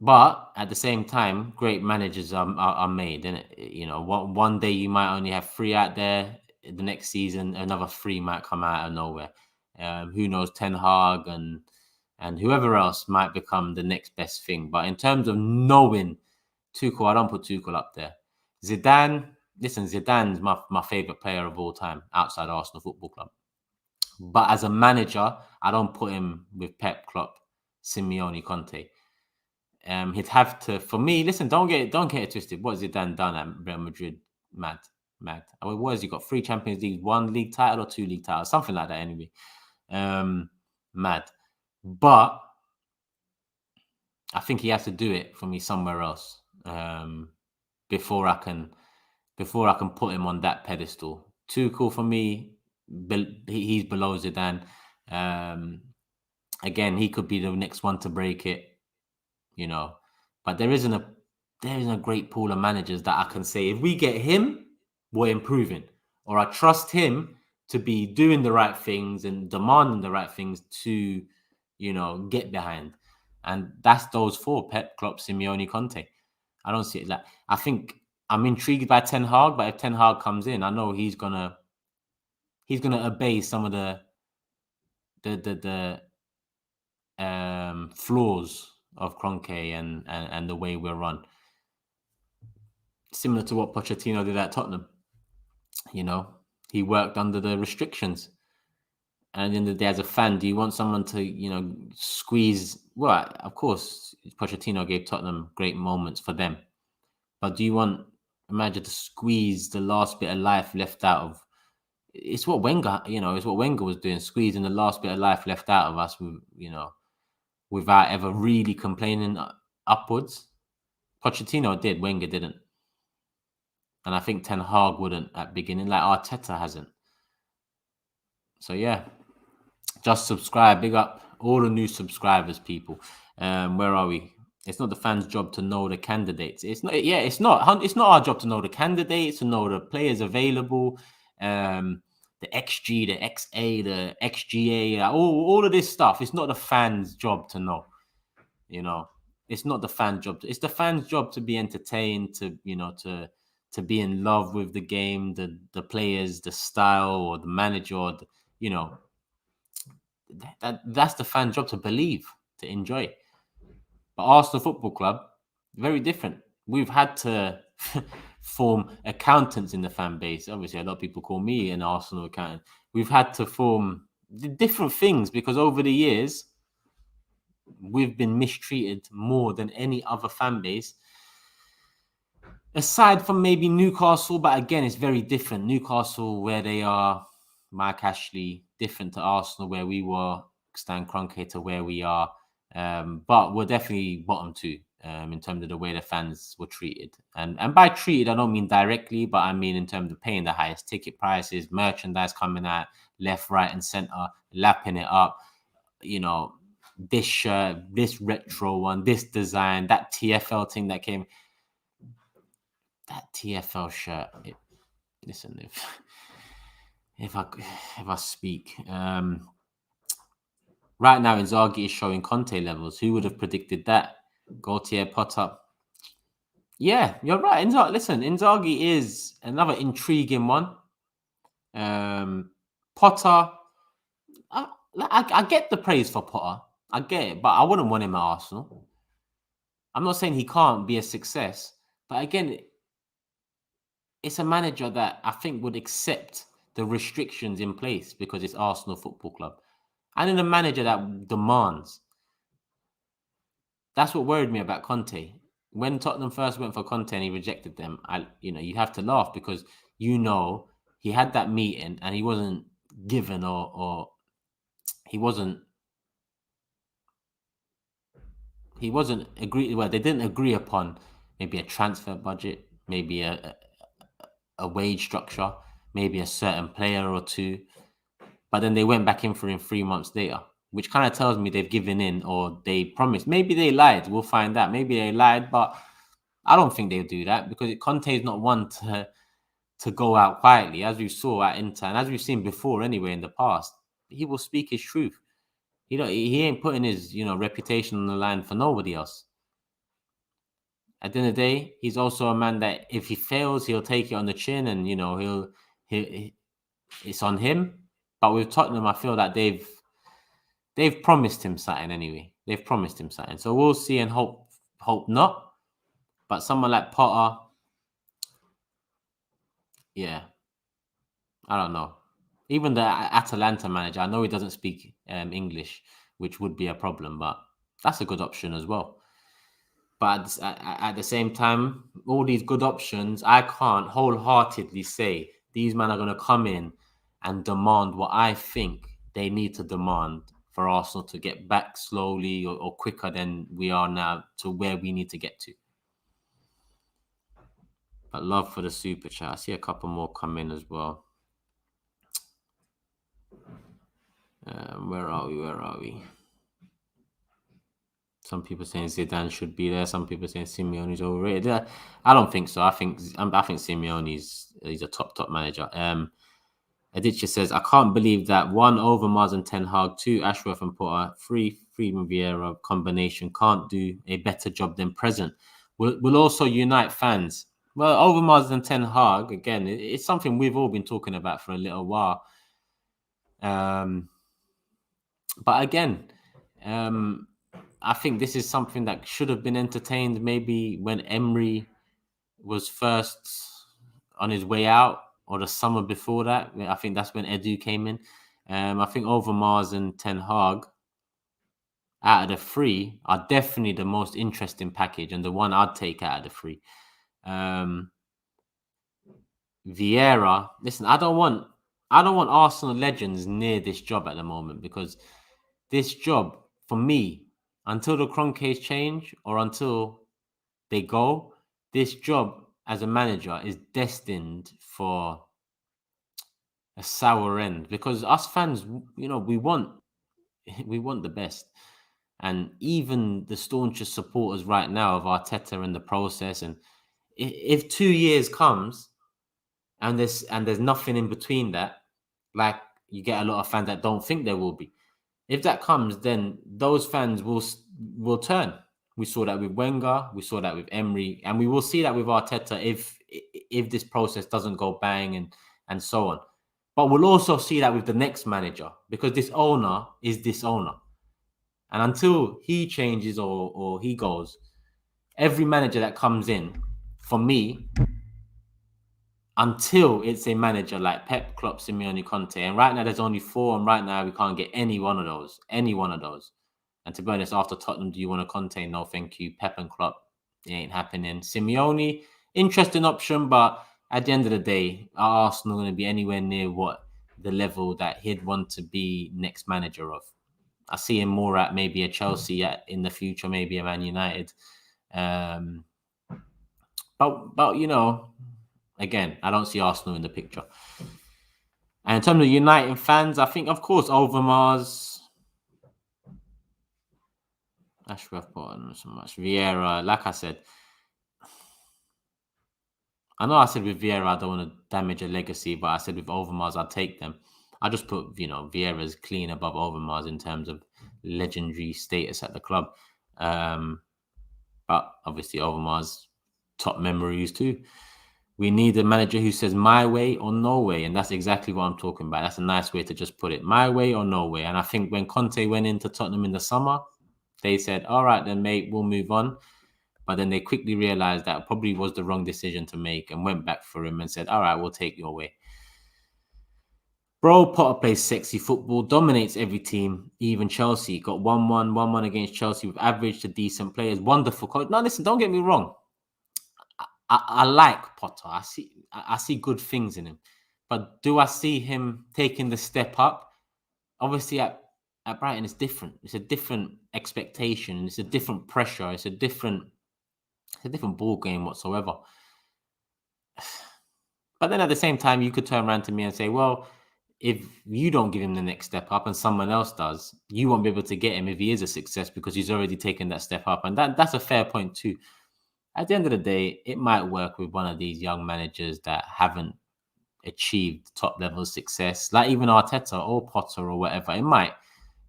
S1: But at the same time, great managers are made, and one day you might only have 3 out there. The next season, another 3 might come out of nowhere. Who knows? Ten Hag and whoever else might become the next best thing. But in terms of knowing Tuchel, I don't put Tuchel up there. Zidane, listen, Zidane's my favorite player of all time outside Arsenal Football Club. But as a manager, I don't put him with Pep, Klopp, Simeone, Conte. He'd have to, for me. Listen, don't get it twisted. What has Zidane done at Real Madrid? Mad. I mean, what has he got? 3 Champions League, 1 league title, or 2 league titles, something like that. Anyway, mad. But I think he has to do it for me somewhere else before I can put him on that pedestal. Tuchel for me, he's below Zidane. Again, he could be the next one to break it. But there isn't a great pool of managers that I can say, if we get him, we're improving, or I trust him to be doing the right things and demanding the right things to, get behind. And that's those 4: Pep, Klopp, Simeone, Conte. I don't see it like. I think I'm intrigued by Ten Hag, but if Ten Hag comes in, I know he's gonna obey some of the flaws of Kroenke and the way we're run. Similar to what Pochettino did at Tottenham. He worked under the restrictions. And at the end of the day, as a fan, do you want someone to, squeeze? Well, of course, Pochettino gave Tottenham great moments for them. But do you want manager to squeeze the last bit of life left out of? It's what Wenger, was doing, squeezing the last bit of life left out of us, without ever really complaining upwards. Pochettino did, Wenger didn't. And I think Ten Hag wouldn't at beginning, like Arteta hasn't. So yeah, just subscribe. Big up all the new subscribers, people. Where are we? It's not the fans' job to know the candidates. It's not. Yeah, it's not. It's not our job to know the candidates, to know the players available, the XG, the XA, the XGA, all of this stuff. It's not the fans' job to know. It's not the fans' job. It's the fans' job to be entertained, to be in love with the game, the players, the style, or the manager, or that's the fan job, to believe, to enjoy. But Arsenal Football Club, very different. We've had to form accountants in the fan base. Obviously, a lot of people call me an Arsenal accountant. We've had to form different things because over the years, we've been mistreated more than any other fan base. Aside from maybe Newcastle, but again, it's very different. Newcastle, where they are, Mike Ashley, different to Arsenal, where we were, Stan Kroenke, to where we are. But we're definitely bottom 2 in terms of the way the fans were treated. And by treated, I don't mean directly, but I mean in terms of paying the highest ticket prices, merchandise coming out left, right, and center, lapping it up. This shirt, this retro one, this design, that TFL thing that came. That TFL shirt. Listen, if I speak, Right now, Inzaghi is showing Conte levels. Who would have predicted that? Gaultier, Potter. Yeah, you're right. Listen, Inzaghi is another intriguing one. Potter, I get the praise for Potter. I get it, but I wouldn't want him at Arsenal. I'm not saying he can't be a success, but again, it's a manager that I think would accept the restrictions in place because it's Arsenal Football Club. And in a manager that demands. That's what worried me about Conte. When Tottenham first went for Conte and he rejected them, you have to laugh because he had that meeting and he wasn't given or he wasn't agree. Well, they didn't agree upon maybe a transfer budget, maybe a wage structure, maybe a certain player or two. But then they went back in for him 3 months later, which kind of tells me they've given in or they promised. Maybe they lied. We'll find out. Maybe they lied, but I don't think they'll do that because Conte is not one to go out quietly, as we saw at Inter and as we've seen before anyway in the past. He will speak his truth. He ain't putting his reputation on the line for nobody else. At the end of the day, he's also a man that if he fails, he'll take it on the chin and he'll it's on him. But with Tottenham, I feel that they've promised him something anyway. They've promised him something. So we'll see and hope not. But someone like Potter, yeah, I don't know. Even the Atalanta manager, I know he doesn't speak English, which would be a problem, but that's a good option as well. But at the same time, all these good options, I can't wholeheartedly say these men are going to come in and demand what I think they need to demand for Arsenal to get back slowly or quicker than we are now to where we need to get to. But love for the super chat. I see a couple more come in as well. Where are we? Some people saying Zidane should be there. Some people saying Simeone's overrated. I don't think so. I think Simeone's he's a top manager. Aditya says, I can't believe that 1 Overmars and Ten Hag, 2 Ashworth and Potter, 3 Freeman Vieira combination can't do a better job than present. Will also unite fans. Well, Overmars and Ten Hag, again, it's something we've all been talking about for a little while. But again, I think this is something that should have been entertained maybe when Emery was first on his way out or the summer before that. I think that's when Edu came in. I think Overmars and Ten Hag, out of the 3, are definitely the most interesting package and the one I'd take out of the 3. Vieira, listen, I don't want Arsenal legends near this job at the moment because this job, for me, until the Kroenkes change or until they go, this job as a manager is destined for a sour end because us fans, we want the best. And even the staunchest supporters right now of Arteta in the process, and if 2 years comes and there's nothing in between that, like you get a lot of fans that don't think there will be. If that comes, then those fans will turn. We saw that with Wenger, we saw that with Emery, and we will see that with Arteta if this process doesn't go bang and so on. But we'll also see that with the next manager because this owner is this owner. And until he changes or he goes, every manager that comes in, for me, until it's a manager like Pep, Klopp, Simeone, Conte, and right now there's only 4, and right now we can't get any one of those. And to be honest, after Tottenham, do you want a Conte? No, thank you. Pep and Klopp, it ain't happening. Simeone, interesting option, but at the end of the day, are Arsenal going to be anywhere near what the level that he'd want to be next manager of? I see him more at maybe a Chelsea in the future, maybe a Man United. But again, I don't see Arsenal in the picture. And in terms of United fans, I think, of course, Overmars, Ashworth, not so much. Vieira, like I said, I know I said with Vieira, I don't want to damage a legacy, but I said with Overmars, I'll take them. I just put, Vieira's clean above Overmars in terms of legendary status at the club. But obviously Overmars top memories too. We need a manager who says my way or no way. And that's exactly what I'm talking about. That's a nice way to just put it. My way or no way. And I think when Conte went into Tottenham in the summer, they said, all right, then, mate, we'll move on. But then they quickly realized that probably was the wrong decision to make and went back for him and said, all right, we'll take your way. Bro, Potter plays sexy football, dominates every team, even Chelsea. Got 1-1, 1-1 against Chelsea with average to decent players. Wonderful coach. Now, listen, don't get me wrong. I like Potter. I see good things in him. But do I see him taking the step up? Obviously, at Brighton, it's different. It's a different expectation. It's a different pressure. It's a different ball game whatsoever. But then at the same time, you could turn around to me and say, well, if you don't give him the next step up and someone else does, you won't be able to get him if he is a success because he's already taken that step up. And that's a fair point too. At the end of the day, it might work with one of these young managers that haven't achieved top level success, like even Arteta or Potter or whatever. It might,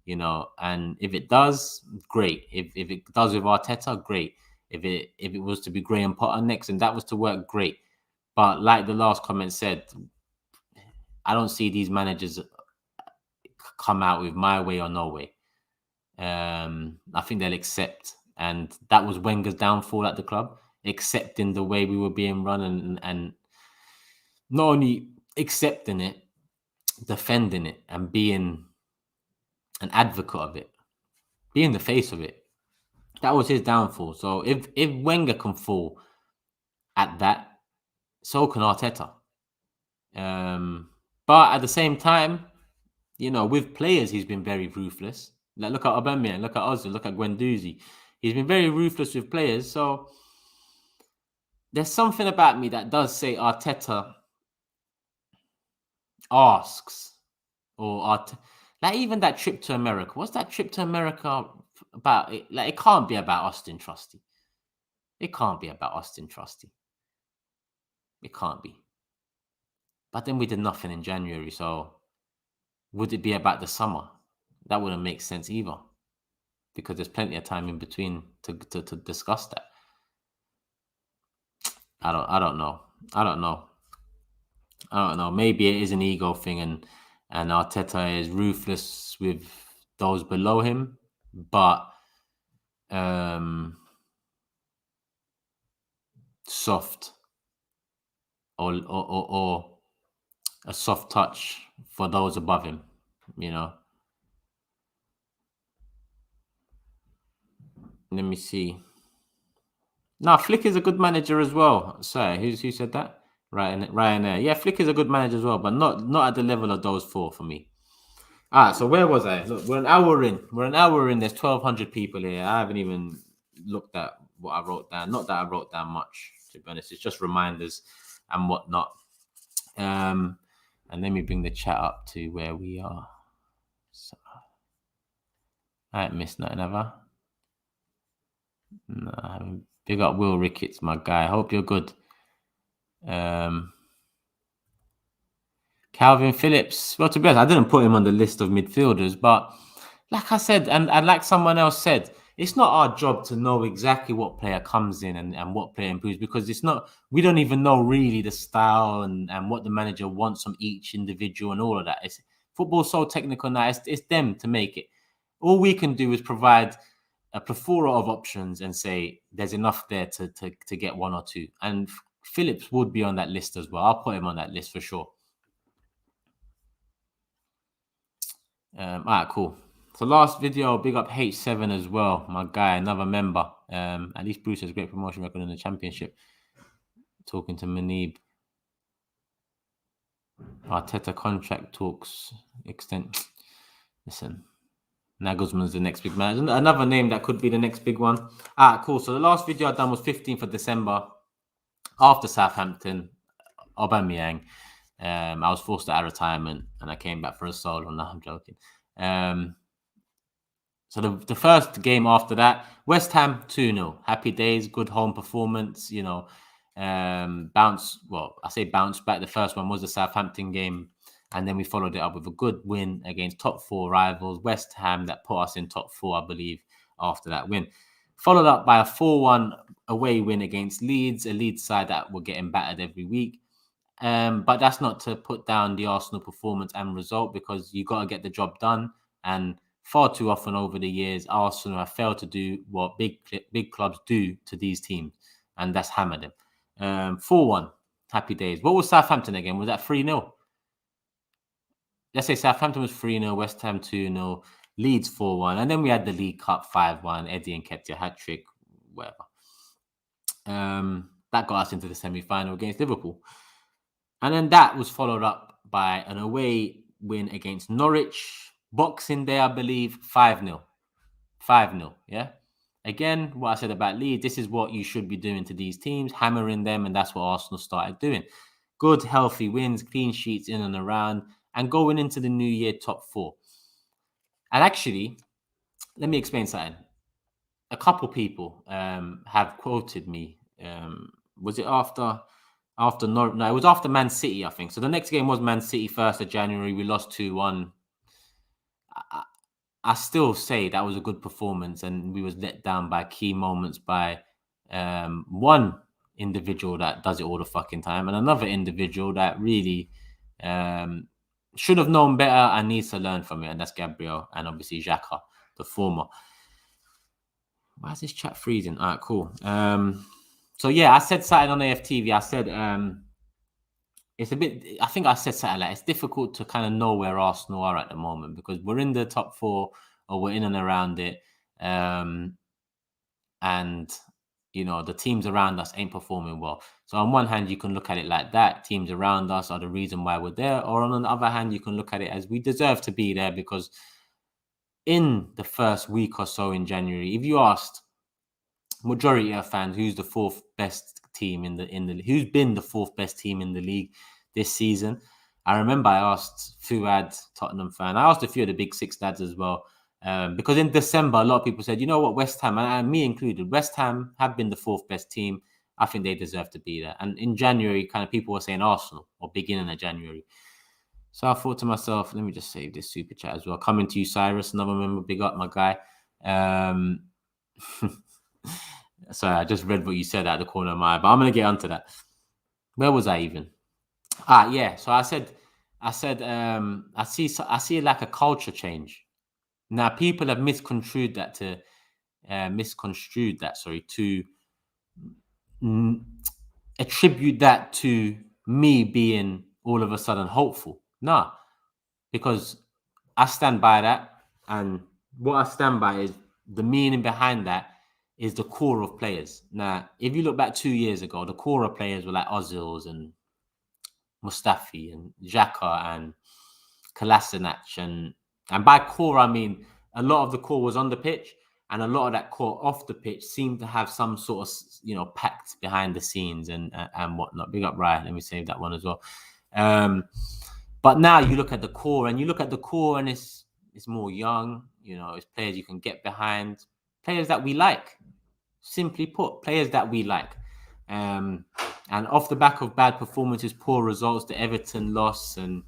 S1: and if it does, great. If it does with Arteta, great. If it was to be Graham Potter next and that was to work, great. But like the last comment said, I don't see these managers come out with my way or no way. I think they'll accept. And that was Wenger's downfall at the club, accepting the way we were being run and not only accepting it, defending it and being an advocate of it, being the face of it. That was his downfall. So if Wenger can fall at that, so can Arteta. But at the same time, with players, he's been very ruthless. Like, look at Aubameyang, look at Ozil, look at Guendouzi. He's been very ruthless with players. So there's something about me that does say Arteta asks, or like even that trip to America. What's that trip to America about? It can't be about Austin Trusty. It can't be about Austin Trusty. It can't be. But then we did nothing in January, so would it be about the summer? That wouldn't make sense either, because there's plenty of time in between to discuss that. I don't know. Maybe it is an ego thing, and Arteta is ruthless with those below him, but soft or a soft touch for those above him, Let me see. No, Flick is a good manager as well. Sorry, who said that? Ryanair. Yeah, Flick is a good manager as well, but not at the level of those four for me. All right, so where was I? Look, we're an hour in. There's 1,200 people here. I haven't even looked at what I wrote down. Not that I wrote down much, to be honest. It's just reminders and whatnot. And let me bring the chat up to where we are. So, I ain't missed nothing, have I? No, I haven't. Big up Will Ricketts, my guy. Hope you're good. Calvin Phillips. Well, to be honest, I didn't put him on the list of midfielders, but like I said, and like someone else said, it's not our job to know exactly what player comes in and what player improves, because we don't even know really the style and what the manager wants from each individual and all of that. Football's so technical now, it's them to make it. All we can do is provide a plethora of options and say there's enough there to get one or two. And Phillips would be on that list as well. I'll put him on that list for sure. All right, cool. So last video, big up H7 as well, my guy, another member. At least Bruce has a great promotion record in the championship. Talking to Manib. Arteta contract talks extent. Listen, Nagelsmann's the next big man. Another name that could be the next big one. All right, cool. So the last video I done was 15th of December after Southampton, Aubameyang. I was forced out of retirement and I came back for a solo. No, I'm joking. So the first game after that, West Ham 2-0. Happy days, good home performance, bounce. Well, I say bounce back. The first one was the Southampton game. And then we followed it up with a good win against top 4 rivals, West Ham, that put us in top 4, I believe, after that win. Followed up by a 4-1 away win against Leeds, a Leeds side that were getting battered every week. But that's not to put down the Arsenal performance and result, because you got to get the job done. And far too often over the years, Arsenal have failed to do what big clubs do to these teams, and that's hammer them. 4-1, happy days. What was Southampton again? Was that 3-0? Let's say Southampton was 3-0, West Ham 2-0, Leeds 4-1, and then we had the League Cup 5-1, Eddie Nketiah hat-trick, whatever. That got us into the semi-final against Liverpool. And then that was followed up by an away win against Norwich, Boxing Day, I believe, 5-0. 5-0, yeah? Again, what I said about Leeds, this is what you should be doing to these teams, hammering them, and that's what Arsenal started doing. Good, healthy wins, clean sheets in and around, and going into the new year top 4. And actually, let me explain something. A couple people have quoted me. Was it after Norwich? No, it was after Man City, I think. So the next game was Man City, 1st of January. We lost 2-1. I still say that was a good performance, and we was let down by key moments by one individual that does it all the fucking time, and another individual that really should have known better and needs to learn from it, and that's Gabriel, and obviously Xhaka, the former. Why is this chat freezing? All right, cool. So yeah, I said something on AFTV. I said it's a bit, I think I said something like, it's difficult to kind of know where Arsenal are at the moment, because we're in the top 4, or we're in and around it. And, you know, the teams around us ain't performing well. So on one hand, you can look at it like that. Teams around us are the reason why we're there. Or on the other hand, you can look at it as we deserve to be there, because in the first week or so in January, if you asked majority of fans who's the 4th best team in the who's been the 4th best team in the league this season, I remember I asked Fuad, Tottenham fan. I asked a few of the big 6 lads as well, because in December a lot of people said, you know what, West Ham, and me included, West Ham have been the 4th best team. I think they deserve to be there. And in January, kind of people were saying Arsenal, or beginning of January. So I thought to myself, let me just save this super chat as well. Coming to you, Cyrus, another member, big up my guy. Sorry, I just read what you said out the corner of my eye, but I'm going to get onto that. Where was I even? Yeah. So I said, I see like a culture change. Now, people have misconstrued that to attribute that to me being all of a sudden hopeful. Nah, because I stand by that, and what I stand by is the meaning behind that is the core of players. Now, if you look back 2 years ago, the core of players were like Ozils and Mustafi and Xhaka and Kolasinac, and by core I mean a lot of the core was on the pitch, and a lot of that core off the pitch seemed to have some sort of, you know, pact behind the scenes and whatnot. Big up Ryan, let me save that one as well. But now you look at the core, and it's more young. You know, it's players you can get behind, players that we like. Simply put, players that we like. And off the back of bad performances, poor results, the Everton loss, and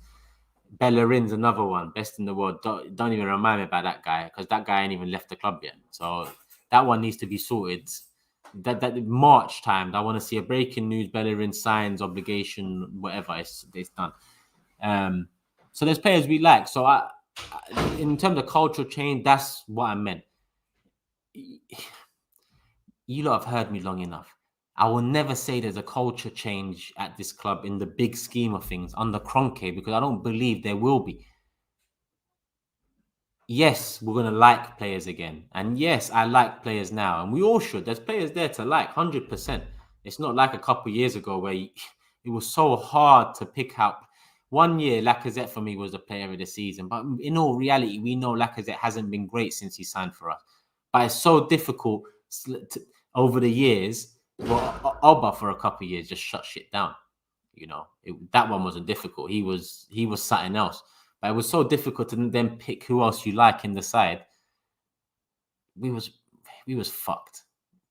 S1: Bellerin's another one, best in the world. Don't even remind me about that guy, because that guy ain't even left the club yet. So that one needs to be sorted. That March time, I want to see a breaking news, Bellerin signs, obligation, whatever, it's done. So there's players we like. So I in terms of cultural change, that's what I meant. You lot have heard me long enough. I will never say there's a culture change at this club in the big scheme of things under Kroenke, because I don't believe there will be. Yes, we're going to like players again. And yes, I like players now. And we all should. There's players there to like, 100%. It's not like a couple of years ago where it was so hard to pick out. 1 year, Lacazette for me was the player of the season. But in all reality, we know Lacazette hasn't been great since he signed for us. But it's so difficult over the years. Well, Alba for a couple of years just shut shit down. You know, that one wasn't difficult. He was something else. But it was so difficult to then pick who else you like in the side. We was fucked.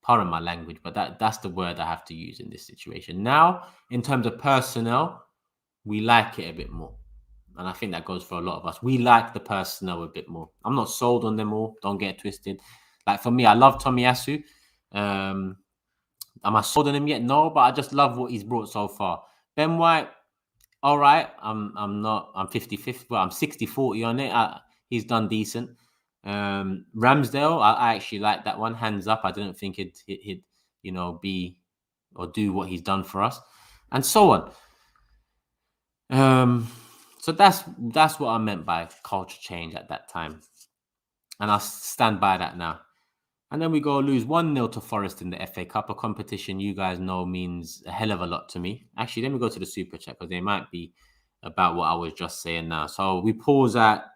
S1: Pardon my language, but that's the word I have to use in this situation. Now, in terms of personnel, we like it a bit more. And I think that goes for a lot of us. We like the personnel a bit more. I'm not sold on them all. Don't get it twisted. Like for me, I love Tomiyasu. Am I sold on him yet? No, but I just love what he's brought so far. Ben White, all right. I'm not. I'm 50-50. Well, I'm 60-40 on it. He's done decent. Ramsdale, I actually like that one. Hands up. I didn't think he'd be or do what he's done for us, and so on. So that's what I meant by culture change at that time, and I stand by that now. And then we go lose 1-0 to Forest in the FA Cup, a competition you guys know means a hell of a lot to me. Actually, let me go to the Super Chat because they might be about what I was just saying now. So we pause at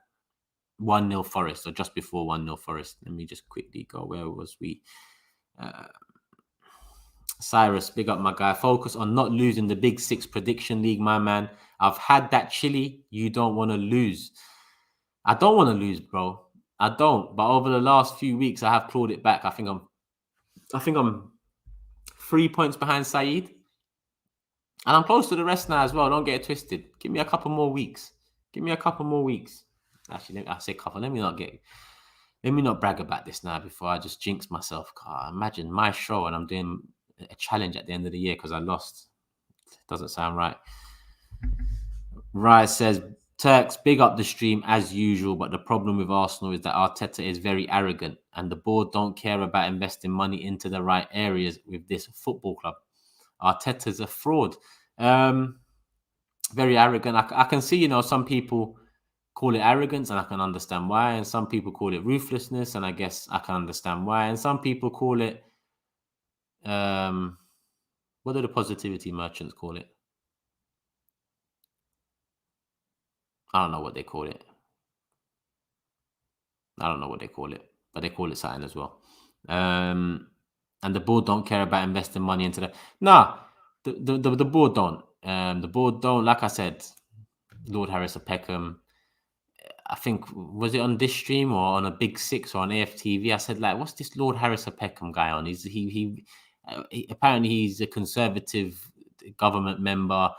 S1: 1-0 Forest, or just before 1-0 Forest. Let me just quickly go. Where was we? Cyrus, big up my guy. Focus on not losing the Big Six prediction league, my man. I've had that chili. You don't want to lose. I don't want to lose, bro. I don't. But over the last few weeks, I have clawed it back. I think I'm 3 points behind Saeed. And I'm close to the rest now as well. Don't get it twisted. Give me a couple more weeks. Actually, I say couple. Let me not brag about this now before I just jinx myself. Imagine my show and I'm doing a challenge at the end of the year because I lost. Doesn't sound right. Rise says, Turks, big up the stream as usual, but the problem with Arsenal is that Arteta is very arrogant and the board don't care about investing money into the right areas with this football club. Arteta's a fraud. Very arrogant. I can see, some people call it arrogance and I can understand why. And some people call it ruthlessness and I guess I can understand why. And some people call it, what do the positivity merchants call it? I don't know what they call it. But they call it something as well. And the board don't care about investing money into that. Nah, the board don't. The board don't. Like I said, Lord Harris of Peckham. I think, was it on this stream or on a Big Six or on AFTV? I said, like, what's this Lord Harris of Peckham guy on? He apparently he's a Conservative government member.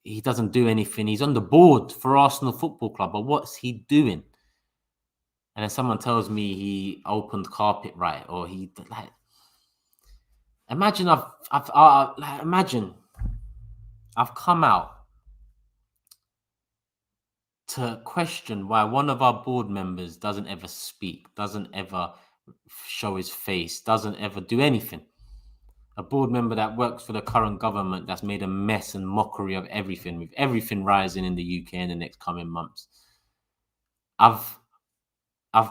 S1: He doesn't do anything. He's on the board for Arsenal Football Club, but what's he doing? And then someone tells me he opened carpet right, or he like. Imagine I've come out to question why one of our board members doesn't ever speak, doesn't ever show his face, doesn't ever do anything. A board member that works for the current government that's made a mess and mockery of everything, with everything rising in the UK in the next coming months. I've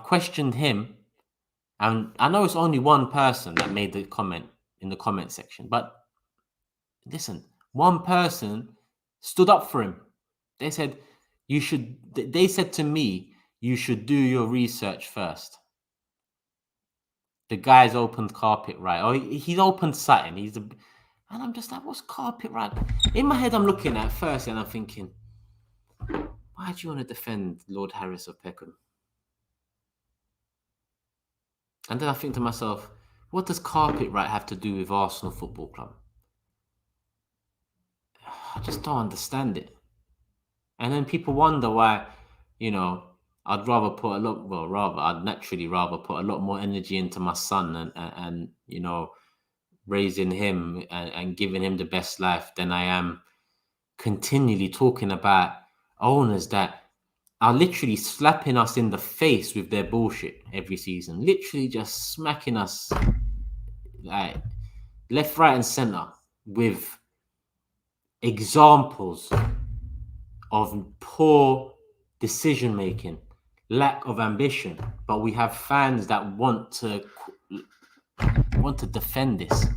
S1: questioned him, and I know it's only one person that made the comment in the comment section, but listen, one person stood up for him. They said, they said to me, you should do your research first. The guy's opened carpet right, or he's opened something. And I'm just like, what's carpet right? In my head, I'm looking at first and I'm thinking, why do you want to defend Lord Harris of Peckham? And then I think to myself, what does carpet right have to do with Arsenal Football Club? I just don't understand it. And then people wonder why, I'd naturally rather put a lot more energy into my son and raising him and giving him the best life than I am continually talking about owners that are literally slapping us in the face with their bullshit every season. Literally just smacking us like left, right, and center with examples of poor decision making, lack of ambition, but we have fans that want to defend this.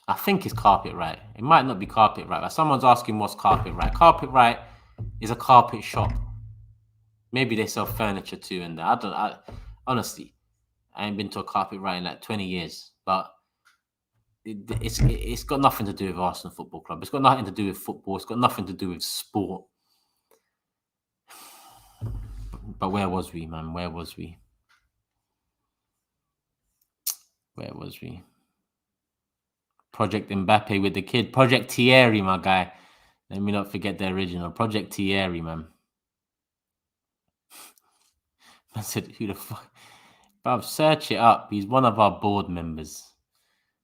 S1: I think it's carpet right. It might not be carpet right, but someone's asking what's carpet right. Carpet right is a carpet shop. Maybe they sell furniture too, and honestly, I ain't been to a carpet right in like 20 years, but it's got nothing to do with Arsenal Football Club. It's got nothing to do with football. It's got nothing to do with sport. But where was we, man? Where was we? Project Mbappe with the kid. Project Thierry, my guy. Let me not forget the original. Project Thierry, man. I said, who the fuck? Bruv, search it up. He's one of our board members.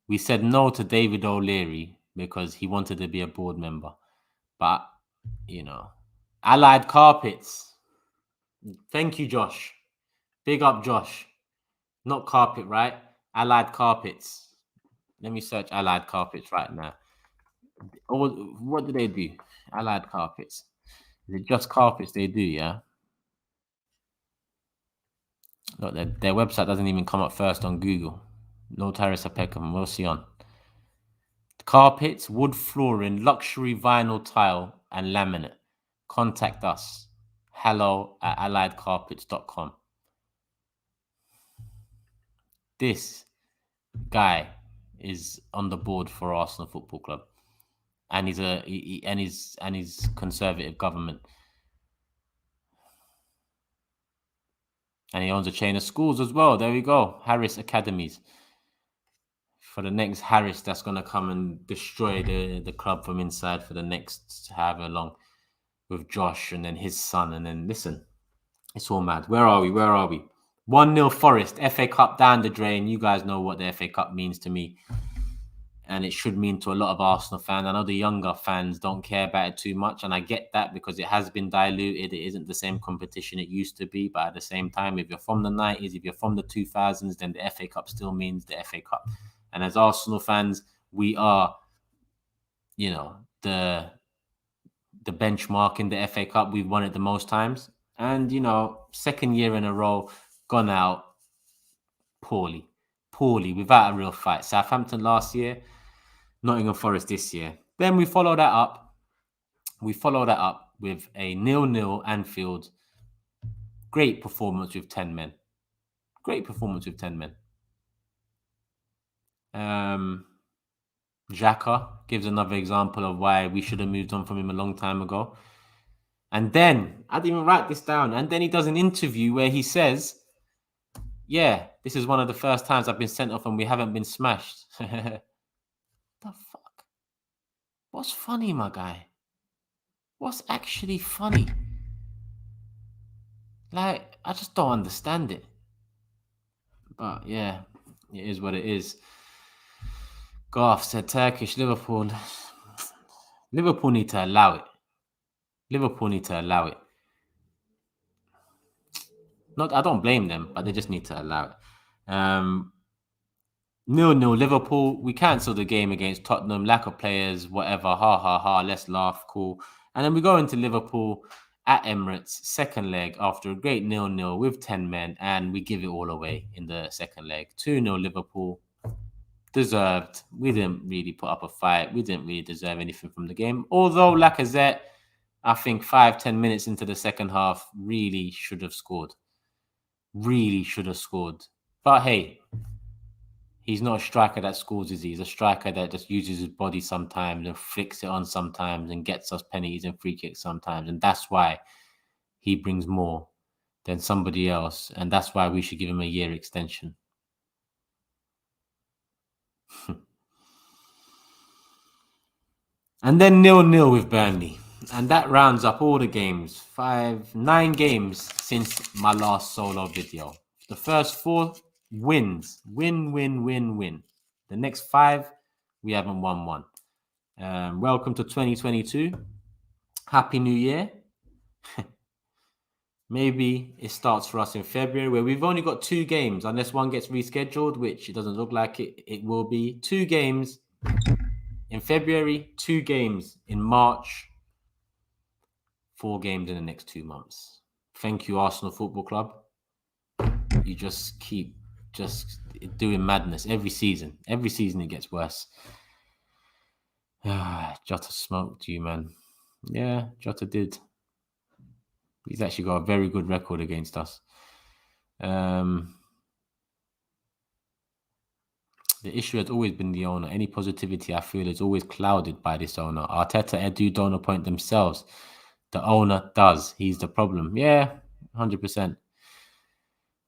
S1: We said no to David O'Leary because he wanted to be a board member. But, you know, Allied Carpets. Thank you, Josh. Big up, Josh. Not carpet, right? Allied Carpets. Let me search Allied Carpets right now. Oh, what do they do? Allied Carpets. Is it just carpets they do, yeah? Look, their website doesn't even come up first on Google. No Terrace Peckham. We'll see on. Carpets, wood flooring, luxury vinyl tile, and laminate. Contact us. hello@alliedcarpets.com. This guy is on the board for Arsenal Football Club, and he's conservative government, and he owns a chain of schools as well. There we go, Harris Academies. For the next Harris that's gonna come and destroy the club from inside for the next however long, with Josh and then his son, and then listen, it's all mad. Where are we? 1-0 Forest, FA Cup down the drain. You guys know what the FA Cup means to me. And it should mean to a lot of Arsenal fans. I know the younger fans don't care about it too much. And I get that because it has been diluted. It isn't the same competition it used to be. But at the same time, if you're from the 90s, if you're from the 2000s, then the FA Cup still means the FA Cup. And as Arsenal fans, we are, you know, the benchmark in the FA Cup. We've won it the most times. And, you know, second year in a row, gone out poorly, without a real fight. Southampton last year, Nottingham Forest this year. Then we follow that up. with a 0-0 Anfield. Great performance with 10 men. Xhaka gives another example of why we should have moved on from him a long time ago. And then, I didn't even write this down, and then he does an interview where he says, yeah, this is one of the first times I've been sent off and we haven't been smashed. The fuck? What's funny, my guy? What's actually funny? Like, I just don't understand it. But yeah, it is what it is. Garth said Turkish, Liverpool. Liverpool need to allow it. Not, I don't blame them, but they just need to allow it. 0-0 Liverpool. We cancelled the game against Tottenham. Lack of players, whatever. Ha ha ha. Let's laugh. Cool. And then we go into Liverpool at Emirates, second leg after a great 0-0 with 10 men, and we give it all away in the second leg. 2-0 Liverpool. Deserved. We didn't really put up a fight. We didn't really deserve anything from the game. Although Lacazette, I think 5-10 minutes into the second half, really should have scored. But hey, he's not a striker that scores, is he? He's a striker that just uses his body sometimes and flicks it on sometimes and gets us penalties and free kicks sometimes. And that's why he brings more than somebody else. And that's why we should give him a year extension. And then 0-0 with Burnley. And that rounds up all the games. 9 games since my last solo video. The first 4 wins. Win. The next 5, we haven't won one. Welcome to 2022. Happy New Year. Maybe it starts for us in February, where we've only got 2 games, unless one gets rescheduled, which it doesn't look like it will be. 2 games in February, 2 games in March, 4 games in the next 2 months. Thank you, Arsenal Football Club. You just keep doing madness every season. Every season it gets worse. Jota smoked you, man. Yeah, Jota did. He's actually got a very good record against us. The issue has always been the owner. Any positivity I feel is always clouded by this owner. Arteta, Edu don't appoint themselves. The owner does. He's the problem. Yeah, 100%.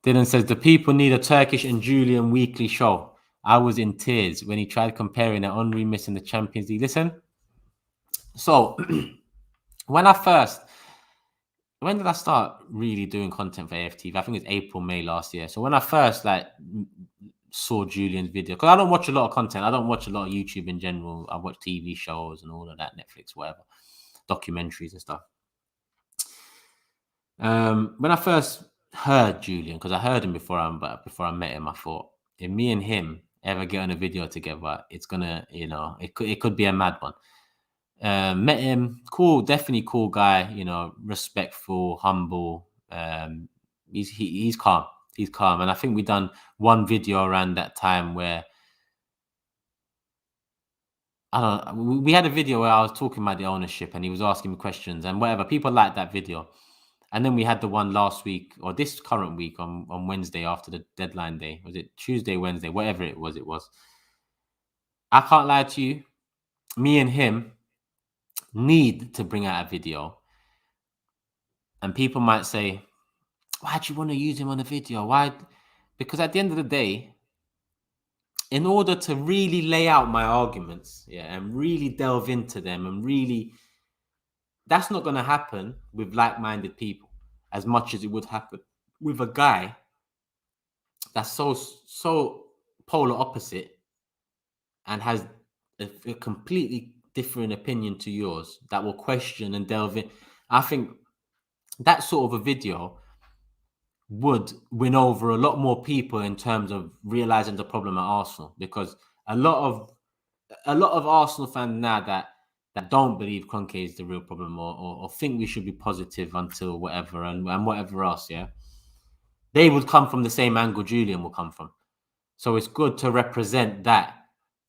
S1: Dylan says, the people need a Turkish and Julian weekly show. I was in tears when he tried comparing an Henry missing the Champions League. Listen, so when did I start really doing content for AFTV? I think it's April, May last year. So when I first saw Julian's video, because I don't watch a lot of content. I don't watch a lot of YouTube in general. I watch TV shows and all of that, Netflix, whatever, documentaries and stuff. When I first heard Julian, because I heard him before I met him, I thought if me and him ever get on a video together, it's gonna, it could be a mad one. Met him, cool, definitely cool guy, respectful, humble. He's calm. He's calm. And I think we done one video around that time where we had a video where I was talking about the ownership and he was asking me questions and whatever. People liked that video. And then we had the one last week or this current week on Wednesday after the deadline day. Was it Tuesday, Wednesday, whatever it was? I can't lie to you. Me and him need to bring out a video. And people might say, why do you want to use him on a video? Why? Because at the end of the day, in order to really lay out my arguments, and really delve into them and really, that's not going to happen with like-minded people as much as it would happen with a guy that's so polar opposite and has a completely different opinion to yours that will question and delve in. I think that sort of a video would win over a lot more people in terms of realizing the problem at Arsenal, because a lot of Arsenal fans now that don't believe Kroenke is the real problem or think we should be positive until whatever and whatever else, they would come from the same angle Julian will come from. So it's good to represent that,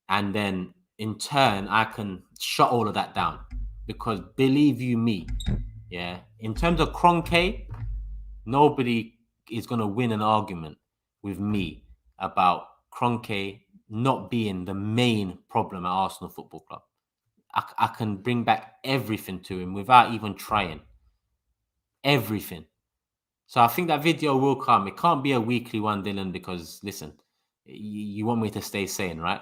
S1: and then in turn I can shut all of that down, because believe you me, in terms of Kroenke, nobody is going to win an argument with me about Kroenke not being the main problem at Arsenal Football Club. I can bring back everything to him without even trying. Everything. So I think that video will come. It can't be a weekly one, Dylan, because listen, you want me to stay sane, right?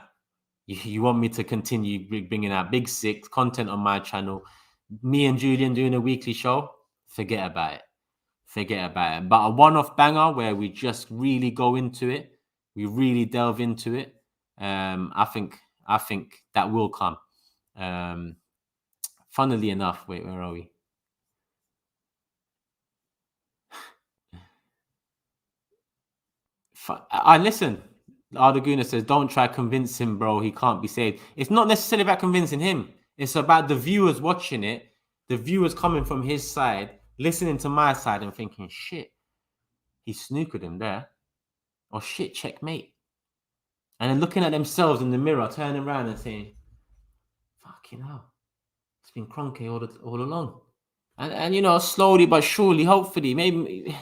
S1: You want me to continue bringing out Big Six content on my channel. Me and Julian doing a weekly show, forget about it. But a one-off banger where we just really go into it, we really delve into it. I think that will come. Funnily enough, wait, where are we? I listen. Ardaguna says, don't try convince him, bro. He can't be saved. It's not necessarily about convincing him. It's about the viewers watching it, the viewers coming from his side, listening to my side and thinking, shit, he snookered him there. Or shit, checkmate. And then looking at themselves in the mirror, turning around and saying, fucking hell, it's been Kroenke all along. And slowly but surely, hopefully, maybe.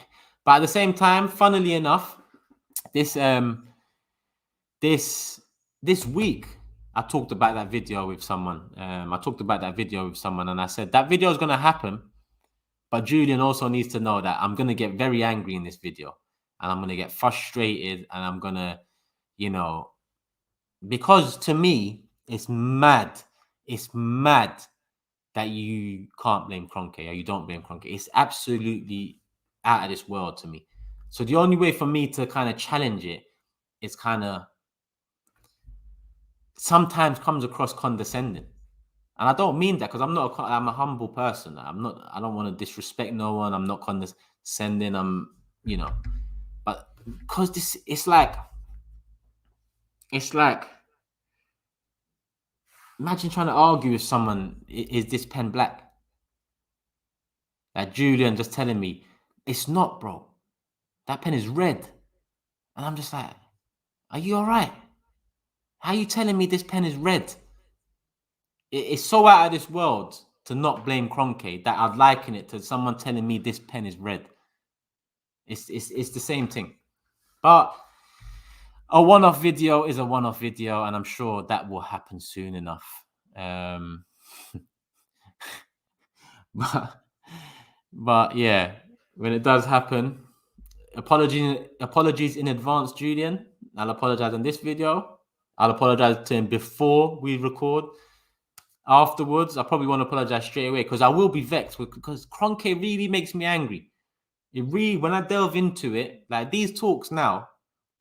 S1: But at the same time, funnily enough, this week, I talked about that video with someone. And I said, that video is going to happen. But Julian also needs to know that I'm going to get very angry in this video. And I'm going to get frustrated. And I'm going to, because to me, it's mad. It's mad that you can't blame Kroenke or you don't blame Kroenke. It's absolutely out of this world to me. So the only way for me to kind of challenge it is kind of sometimes comes across condescending. And I don't mean that because I'm a humble person. I don't want to disrespect no one. I'm not condescending. But because it's like, imagine trying to argue with someone, is this pen black? Like Julian just telling me, it's not, bro. That pen is red. And I'm just like, are you all right? How are you telling me this pen is red? It's so out of this world to not blame Kroenke that I'd liken it to someone telling me this pen is red. It's the same thing. But a one-off video is a one-off video, and I'm sure that will happen soon enough. But yeah, when it does happen, apologies in advance, Julian. I'll apologize on this video. I'll apologize to him before we record. Afterwards, I probably want to apologize straight away because I will be vexed because Kroenke really makes me angry. It really, when I delve into it, like these talks now,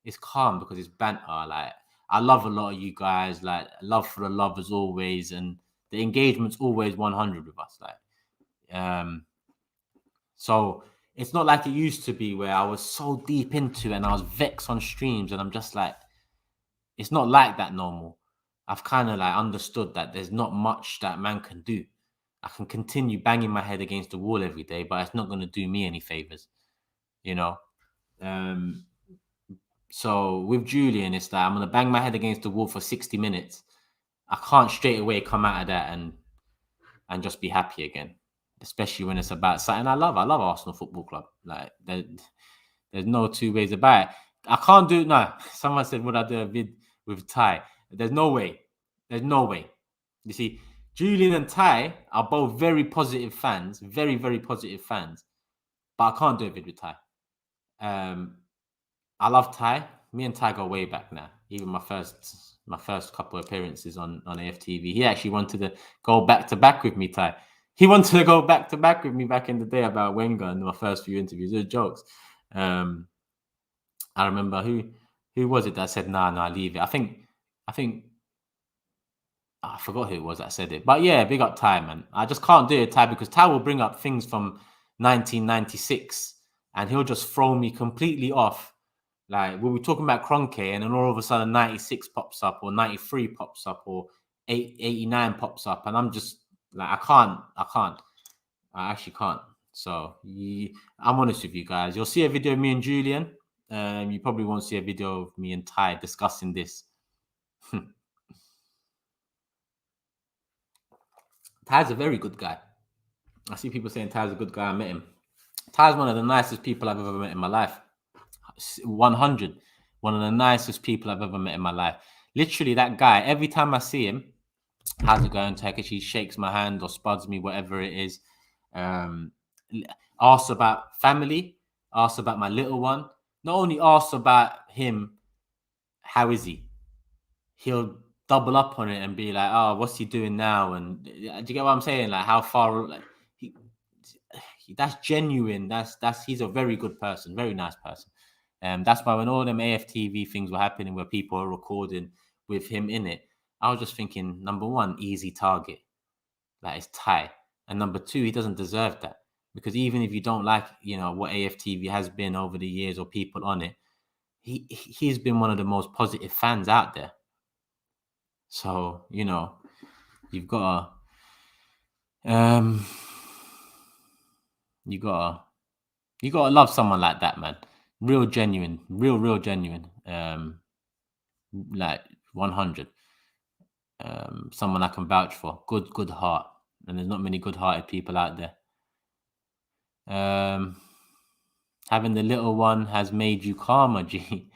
S1: it's calm because it's banter. Like I love a lot of you guys. Like love for the love as always, and the engagement's always 100 with us. So it's not like it used to be where I was so deep into it and I was vexed on streams, and I'm just like, it's not like that no more. I've kind of like understood that there's not much that man can do. I can continue banging my head against the wall every day, but it's not going to do me any favors, you know. So with Julian, it's like I'm going to bang my head against the wall for 60 minutes. I can't straight away come out of that and just be happy again, especially when it's about something I love. I love Arsenal Football Club. Like there's no two ways about it. I can't do it now. Someone said, would I do a vid with Ty? There's no way. There's no way. You see, Julian and Ty are both very positive fans, very, very positive fans. But I can't do a vid with Ty. I love Ty. Me and Ty go way back now. Even my first couple of appearances on AFTV. He actually wanted to go back to back with me, Ty. He wanted to go back to back with me back in the day about Wenger and my first few interviews. It was jokes. I remember who was it that said, nah, leave it. I think I forgot who it was that said it. But yeah, big up Ty, man. I just can't do it, Ty, because Ty will bring up things from 1996 and he'll just throw me completely off. Like we'll be talking about Kroenke and then all of a sudden 96 pops up or 93 pops up or 89 pops up. And I'm just like, I can't. I actually can't. So I'm honest with you guys. You'll see a video of me and Julian. You probably won't see a video of me and Ty discussing this. Ty's a very good guy. I see people saying Ty's a good guy. I met him. Ty's one of the nicest people I've ever met in my life. 100. One of the nicest people I've ever met in my life. Literally, that guy, every time I see him, how's it going, Takeshi? He shakes my hand or spuds me, whatever it is. Asks about family, asks about my little one. Not only asks about him, how is he? He'll double up on it and be like, "Oh, what's he doing now?" And do you get what I'm saying? Like, how far? Like, that's genuine. That's he's a very good person, very nice person. That's why when all them AFTV things were happening, where people are recording with him in it, I was just thinking, number one, easy target, that is Ty, and number two, he doesn't deserve that, because even if you don't like, what AFTV has been over the years or people on it, he's been one of the most positive fans out there. So, you've got to you gotta love someone like that, man. Real genuine, real genuine. Like 100. Someone I can vouch for. Good heart. And there's not many good-hearted people out there. Having the little one has made you calmer, G.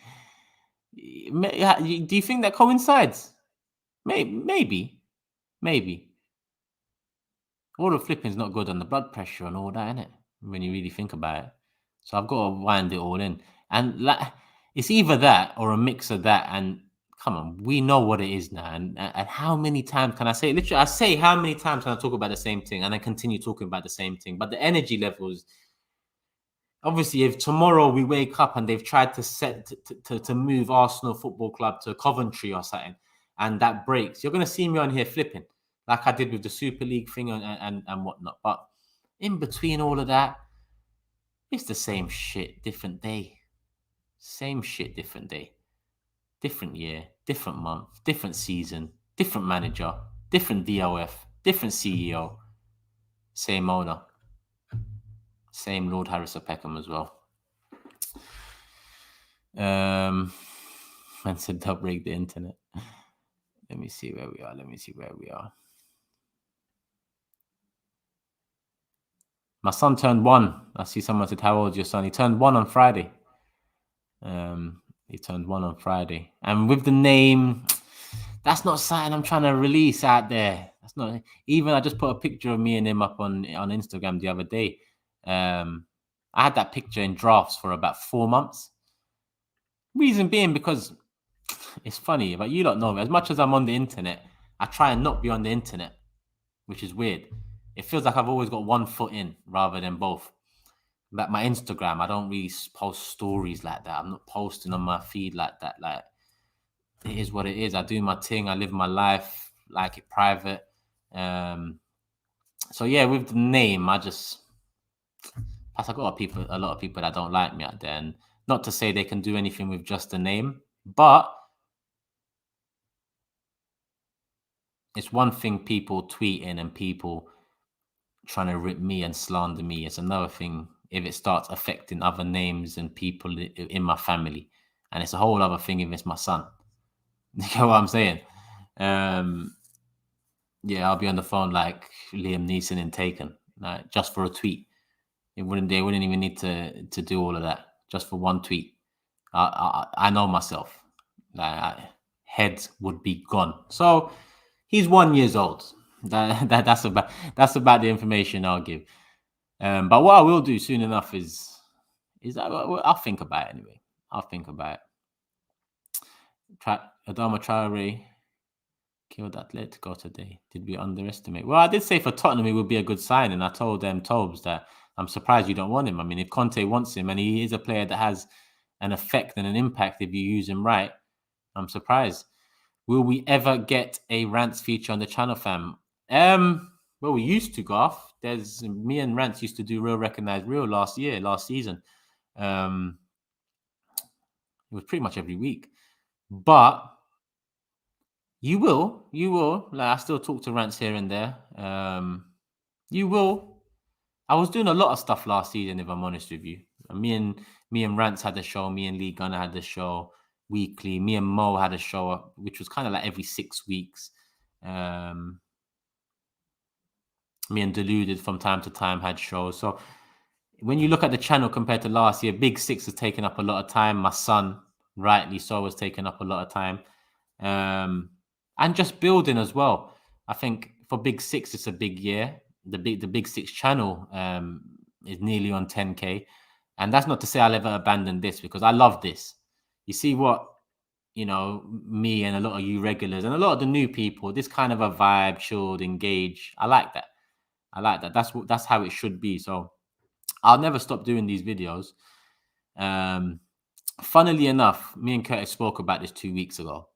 S1: Do you think that coincides? Maybe. All the flipping's not good on the blood pressure and all that, innit? When you really think about it. So I've got to wind it all in. And it's either that or a mix of that. And come on, we know what it is now. And how many times can I say it? Literally, I say how many times can I talk about the same thing and then continue talking about the same thing? But the energy levels, obviously, if tomorrow we wake up and they've tried to move Arsenal Football Club to Coventry or something, and that breaks, you're going to see me on here flipping like I did with the Super League thing and whatnot. But in between all of that, it's the same shit, different day. Same shit, different day. Different year, different month, different season, different manager, different DOF, different CEO, same owner. Same Lord Harris of Peckham as well. Man said they'll break the internet. Let me see where we are. My son turned 1. I see someone said, how old is your son? He turned 1 on Friday. He turned 1 on Friday. And with the name, that's not something I'm trying to release out there. That's not even. I just put a picture of me and him up on Instagram the other day. I had that picture in drafts for about 4 months. Reason being because it's funny, but you don't know me. As much as I'm on the internet, I try and not be on the internet, which is weird. It feels like I've always got one foot in rather than both. Like my Instagram, I don't really post stories like that. I'm not posting on my feed like that. Like, it is what it is. I do my thing. I live my life like it private. So yeah, with the name, plus I got a lot of people that don't like me out there, and not to say they can do anything with just the name, but it's one thing people tweeting and people trying to rip me and slander me. It's another thing if it starts affecting other names and people in my family, and it's a whole other thing if it's my son. You know what I'm saying? Yeah, I'll be on the phone like Liam Neeson in Taken, like just for a tweet. They wouldn't even need to do all of that just for one tweet. I know myself. Like, head would be gone. So he's 1 year old. That's about the information I'll give. But what I will do soon enough is I'll think about it anyway. I'll think about it. Adama Traore killed Atletico today. Did we underestimate? Well, I did say for Tottenham it would be a good sign, and I told them Tobes that I'm surprised you don't want him. I mean, if Conte wants him and he is a player that has an effect and an impact if you use him right, I'm surprised. Will we ever get a Rants feature on the channel, fam? Well, we used to, Garth. There's me and Rants used to do Real Recognize Real last season. It was pretty much every week. But you will. Like, I still talk to Rants here and there. You will. I was doing a lot of stuff last season, if I'm honest with you. Me and Rants had a show. Me and Lee Gunner had a show weekly. Me and Mo had a show, which was kind of like every 6 weeks. Me and Deluded from time to time had shows. So when you look at the channel compared to last year, Big Six has taken up a lot of time. My son, rightly so, has taken up a lot of time. And just building as well. I think for Big Six, it's a big year. The Big Six channel is nearly on 10K. And that's not to say I'll ever abandon this, because I love this. You see what, me and a lot of you regulars and a lot of the new people, this kind of a vibe, chilled, engaged. I like that. That's how it should be. So I'll never stop doing these videos. Funnily enough, me and Curtis spoke about this 2 weeks ago.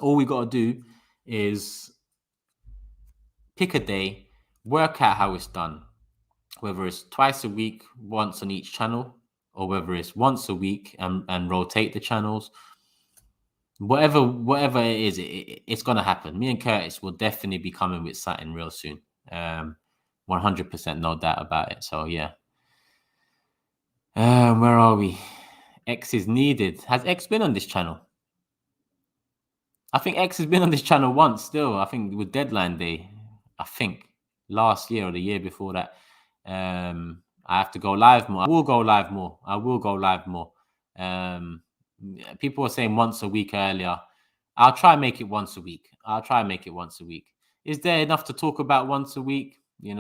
S1: All we got to do is pick a day, work out how it's done, whether it's twice a week, once on each channel, or whether it's once a week and rotate the channels. Whatever it is, it's going to happen. Me and Curtis will definitely be coming with something real soon. 100%, no doubt about it. So yeah. Where are we? X is needed. Has X been on this channel? I think X has been on this channel once still. I think with Deadline Day. I think last year or the year before that. I have to go live more. I will go live more. People were saying once a week earlier. I'll try and make it once a week. Is there enough to talk about once a week? Two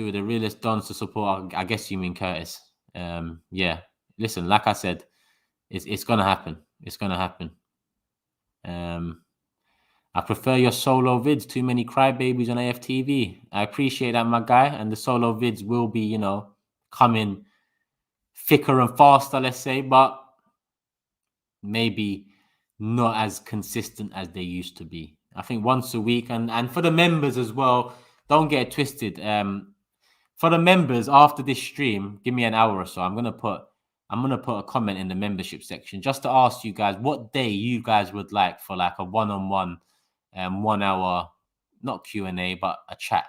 S1: of the realest dons to support. I guess you mean Curtis. Yeah. Listen, like I said, it's gonna happen. It's gonna happen. I prefer your solo vids. Too many crybabies on AFTV. I appreciate that, my guy. And the solo vids will be, coming thicker and faster, let's say, but maybe not as consistent as they used to be. I think once a week, and for the members as well, don't get it twisted. For the members after this stream, give me an hour or so. I'm gonna put a comment in the membership section just to ask you guys what day you guys would like for like a one-on-one, 1 hour, not Q&A, but a chat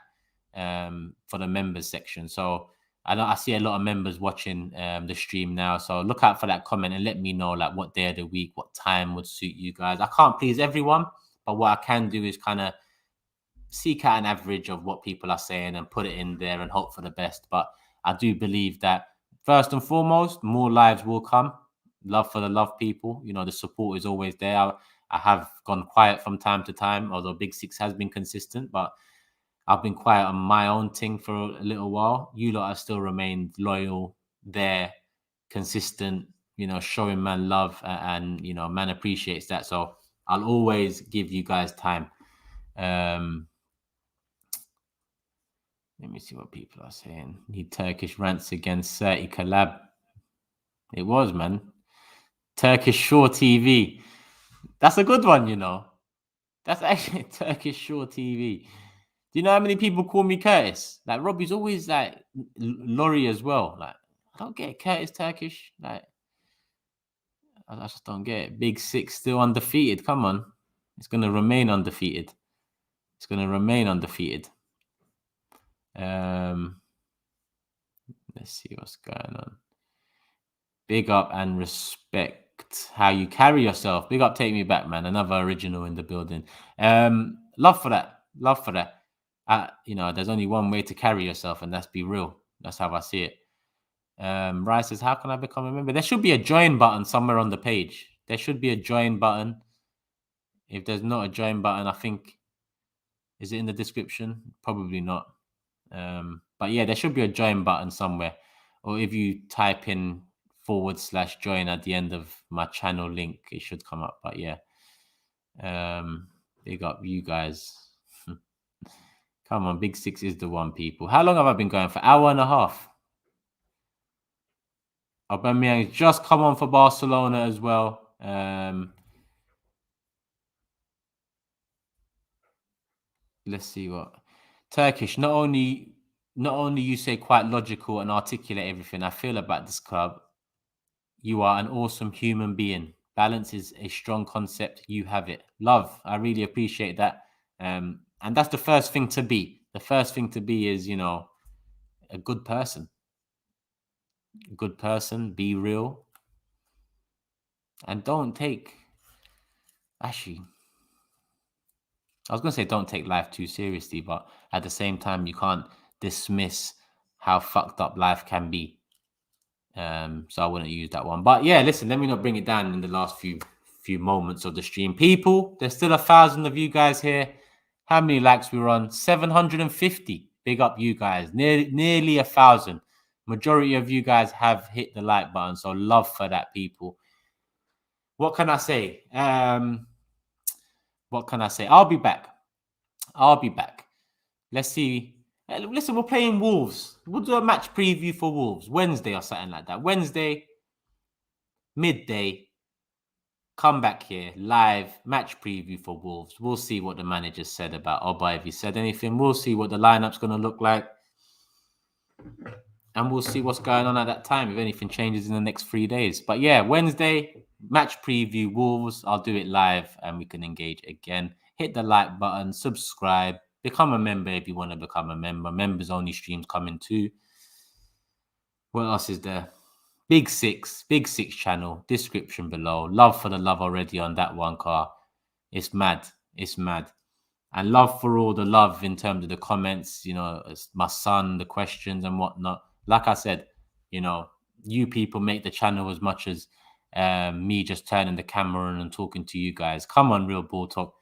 S1: for the members section. So I see a lot of members watching the stream now. So look out for that comment and let me know like what day of the week, what time would suit you guys. I can't please everyone, but what I can do is kind of seek out an average of what people are saying and put it in there and hope for the best. But I do believe that first and foremost, more lives will come. Love for the love people. The support is always there. I have gone quiet from time to time, although Big Six has been consistent, but I've been quiet on my own thing for a little while. You lot have still remained loyal, there, consistent, showing man love, and man appreciates that. So I'll always give you guys time. Let me see what people are saying. Need Turkish rants against 30 collab. It was, man. Turkish Shore TV. That's a good one, That's actually Turkish Shore TV. Do you know how many people call me Curtis? Like, Robbie's always like Laurie as well. Like, I don't get Curtis Turkish. Like, I just don't get it. Big Six still undefeated. Come on. It's going to remain undefeated. It's going to remain undefeated. Let's see what's going on. Big up and respect how you carry yourself. Big up, Take Me Back, man. Another original in the building. Love for that. Love for that. There's only one way to carry yourself, and that's be real. That's how I see it. Rice says, how can I become a member? There should be a join button somewhere on the page. There should be a join button. If there's not a join button, I think, is it in the description? Probably not. But yeah, there should be a join button somewhere. Or if you type in /join at the end of my channel link, it should come up. But yeah, big up you guys. Come on, Big Six is the one, people. How long have I been going for? Hour and a half. Aubameyang just come on for Barcelona as well. Let's see what Turkish. Not only you say quite logical and articulate everything I feel about this club. You are an awesome human being. Balance is a strong concept. You have it. Love. I really appreciate that. And that's the first thing to be. The first thing to be is, a good person. A good person. Be real. And don't take... Actually, I was going to say don't take life too seriously, but at the same time, you can't dismiss how fucked up life can be. So I wouldn't use that one. But yeah, listen, let me not bring it down in the last few moments of the stream. People, there's still 1,000 of you guys here. How many likes we were on? 750. Big up you guys. Nearly 1,000. Majority of you guys have hit the like button. So love for that, people. What can I say? What can I say? I'll be back. Let's see. Listen, we're playing Wolves. We'll do a match preview for Wolves Wednesday or something like that. Wednesday, midday, come back here, live match preview for Wolves. We'll see what the manager said about Oba, if he said anything. We'll see what the lineup's going to look like. And we'll see what's going on at that time, if anything changes in the next 3 days. But yeah, Wednesday, match preview, Wolves. I'll do it live and we can engage again. Hit the like button, subscribe. Become a member if you want to become a member. Members only streams coming too. What else is there? Big Six channel. Description below. Love for the love already on that one car. It's mad. And love for all the love in terms of the comments, my son, the questions and whatnot. Like I said, you people make the channel as much as me just turning the camera on and talking to you guys. Come on, Real Ball Talk.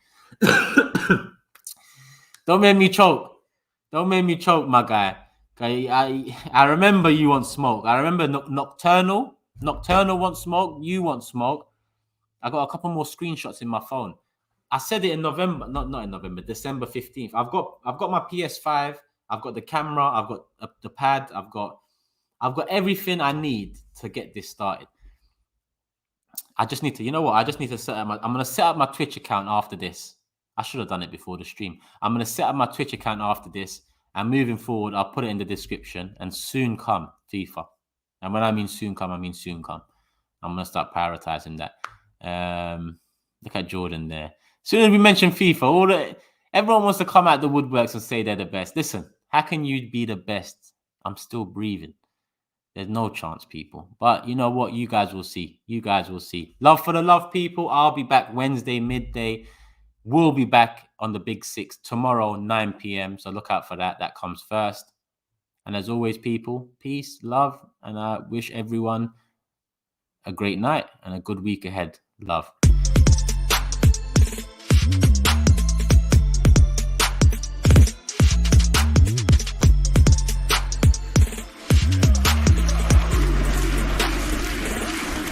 S1: Don't make me choke. My guy. I remember you want smoke. I remember Nocturnal. Nocturnal wants smoke. You want smoke. I got a couple more screenshots in my phone. I said it in November. Not in November. December 15th. I've got my PS5. I've got the camera. I've got the pad. I've got everything I need to get this started. I just need to. You know what? I just need to set up. I'm gonna set up my Twitch account after this. I should have done it before the stream. I'm going to set up my Twitch account after this. And moving forward, I'll put it in the description. And soon come FIFA. And when I mean soon come, I mean soon come. I'm going to start prioritizing that. Look at Jordan there. As soon as we mention FIFA, everyone wants to come out the woodworks and say they're the best. Listen, how can you be the best? I'm still breathing. There's no chance, people. But you know what? You guys will see. Love for the love, people. I'll be back Wednesday, midday. We'll be back on the Big Six tomorrow, 9 p.m. So look out for that. That comes first. And as always, people, peace, love, and I wish everyone a great night and a good week ahead. Love.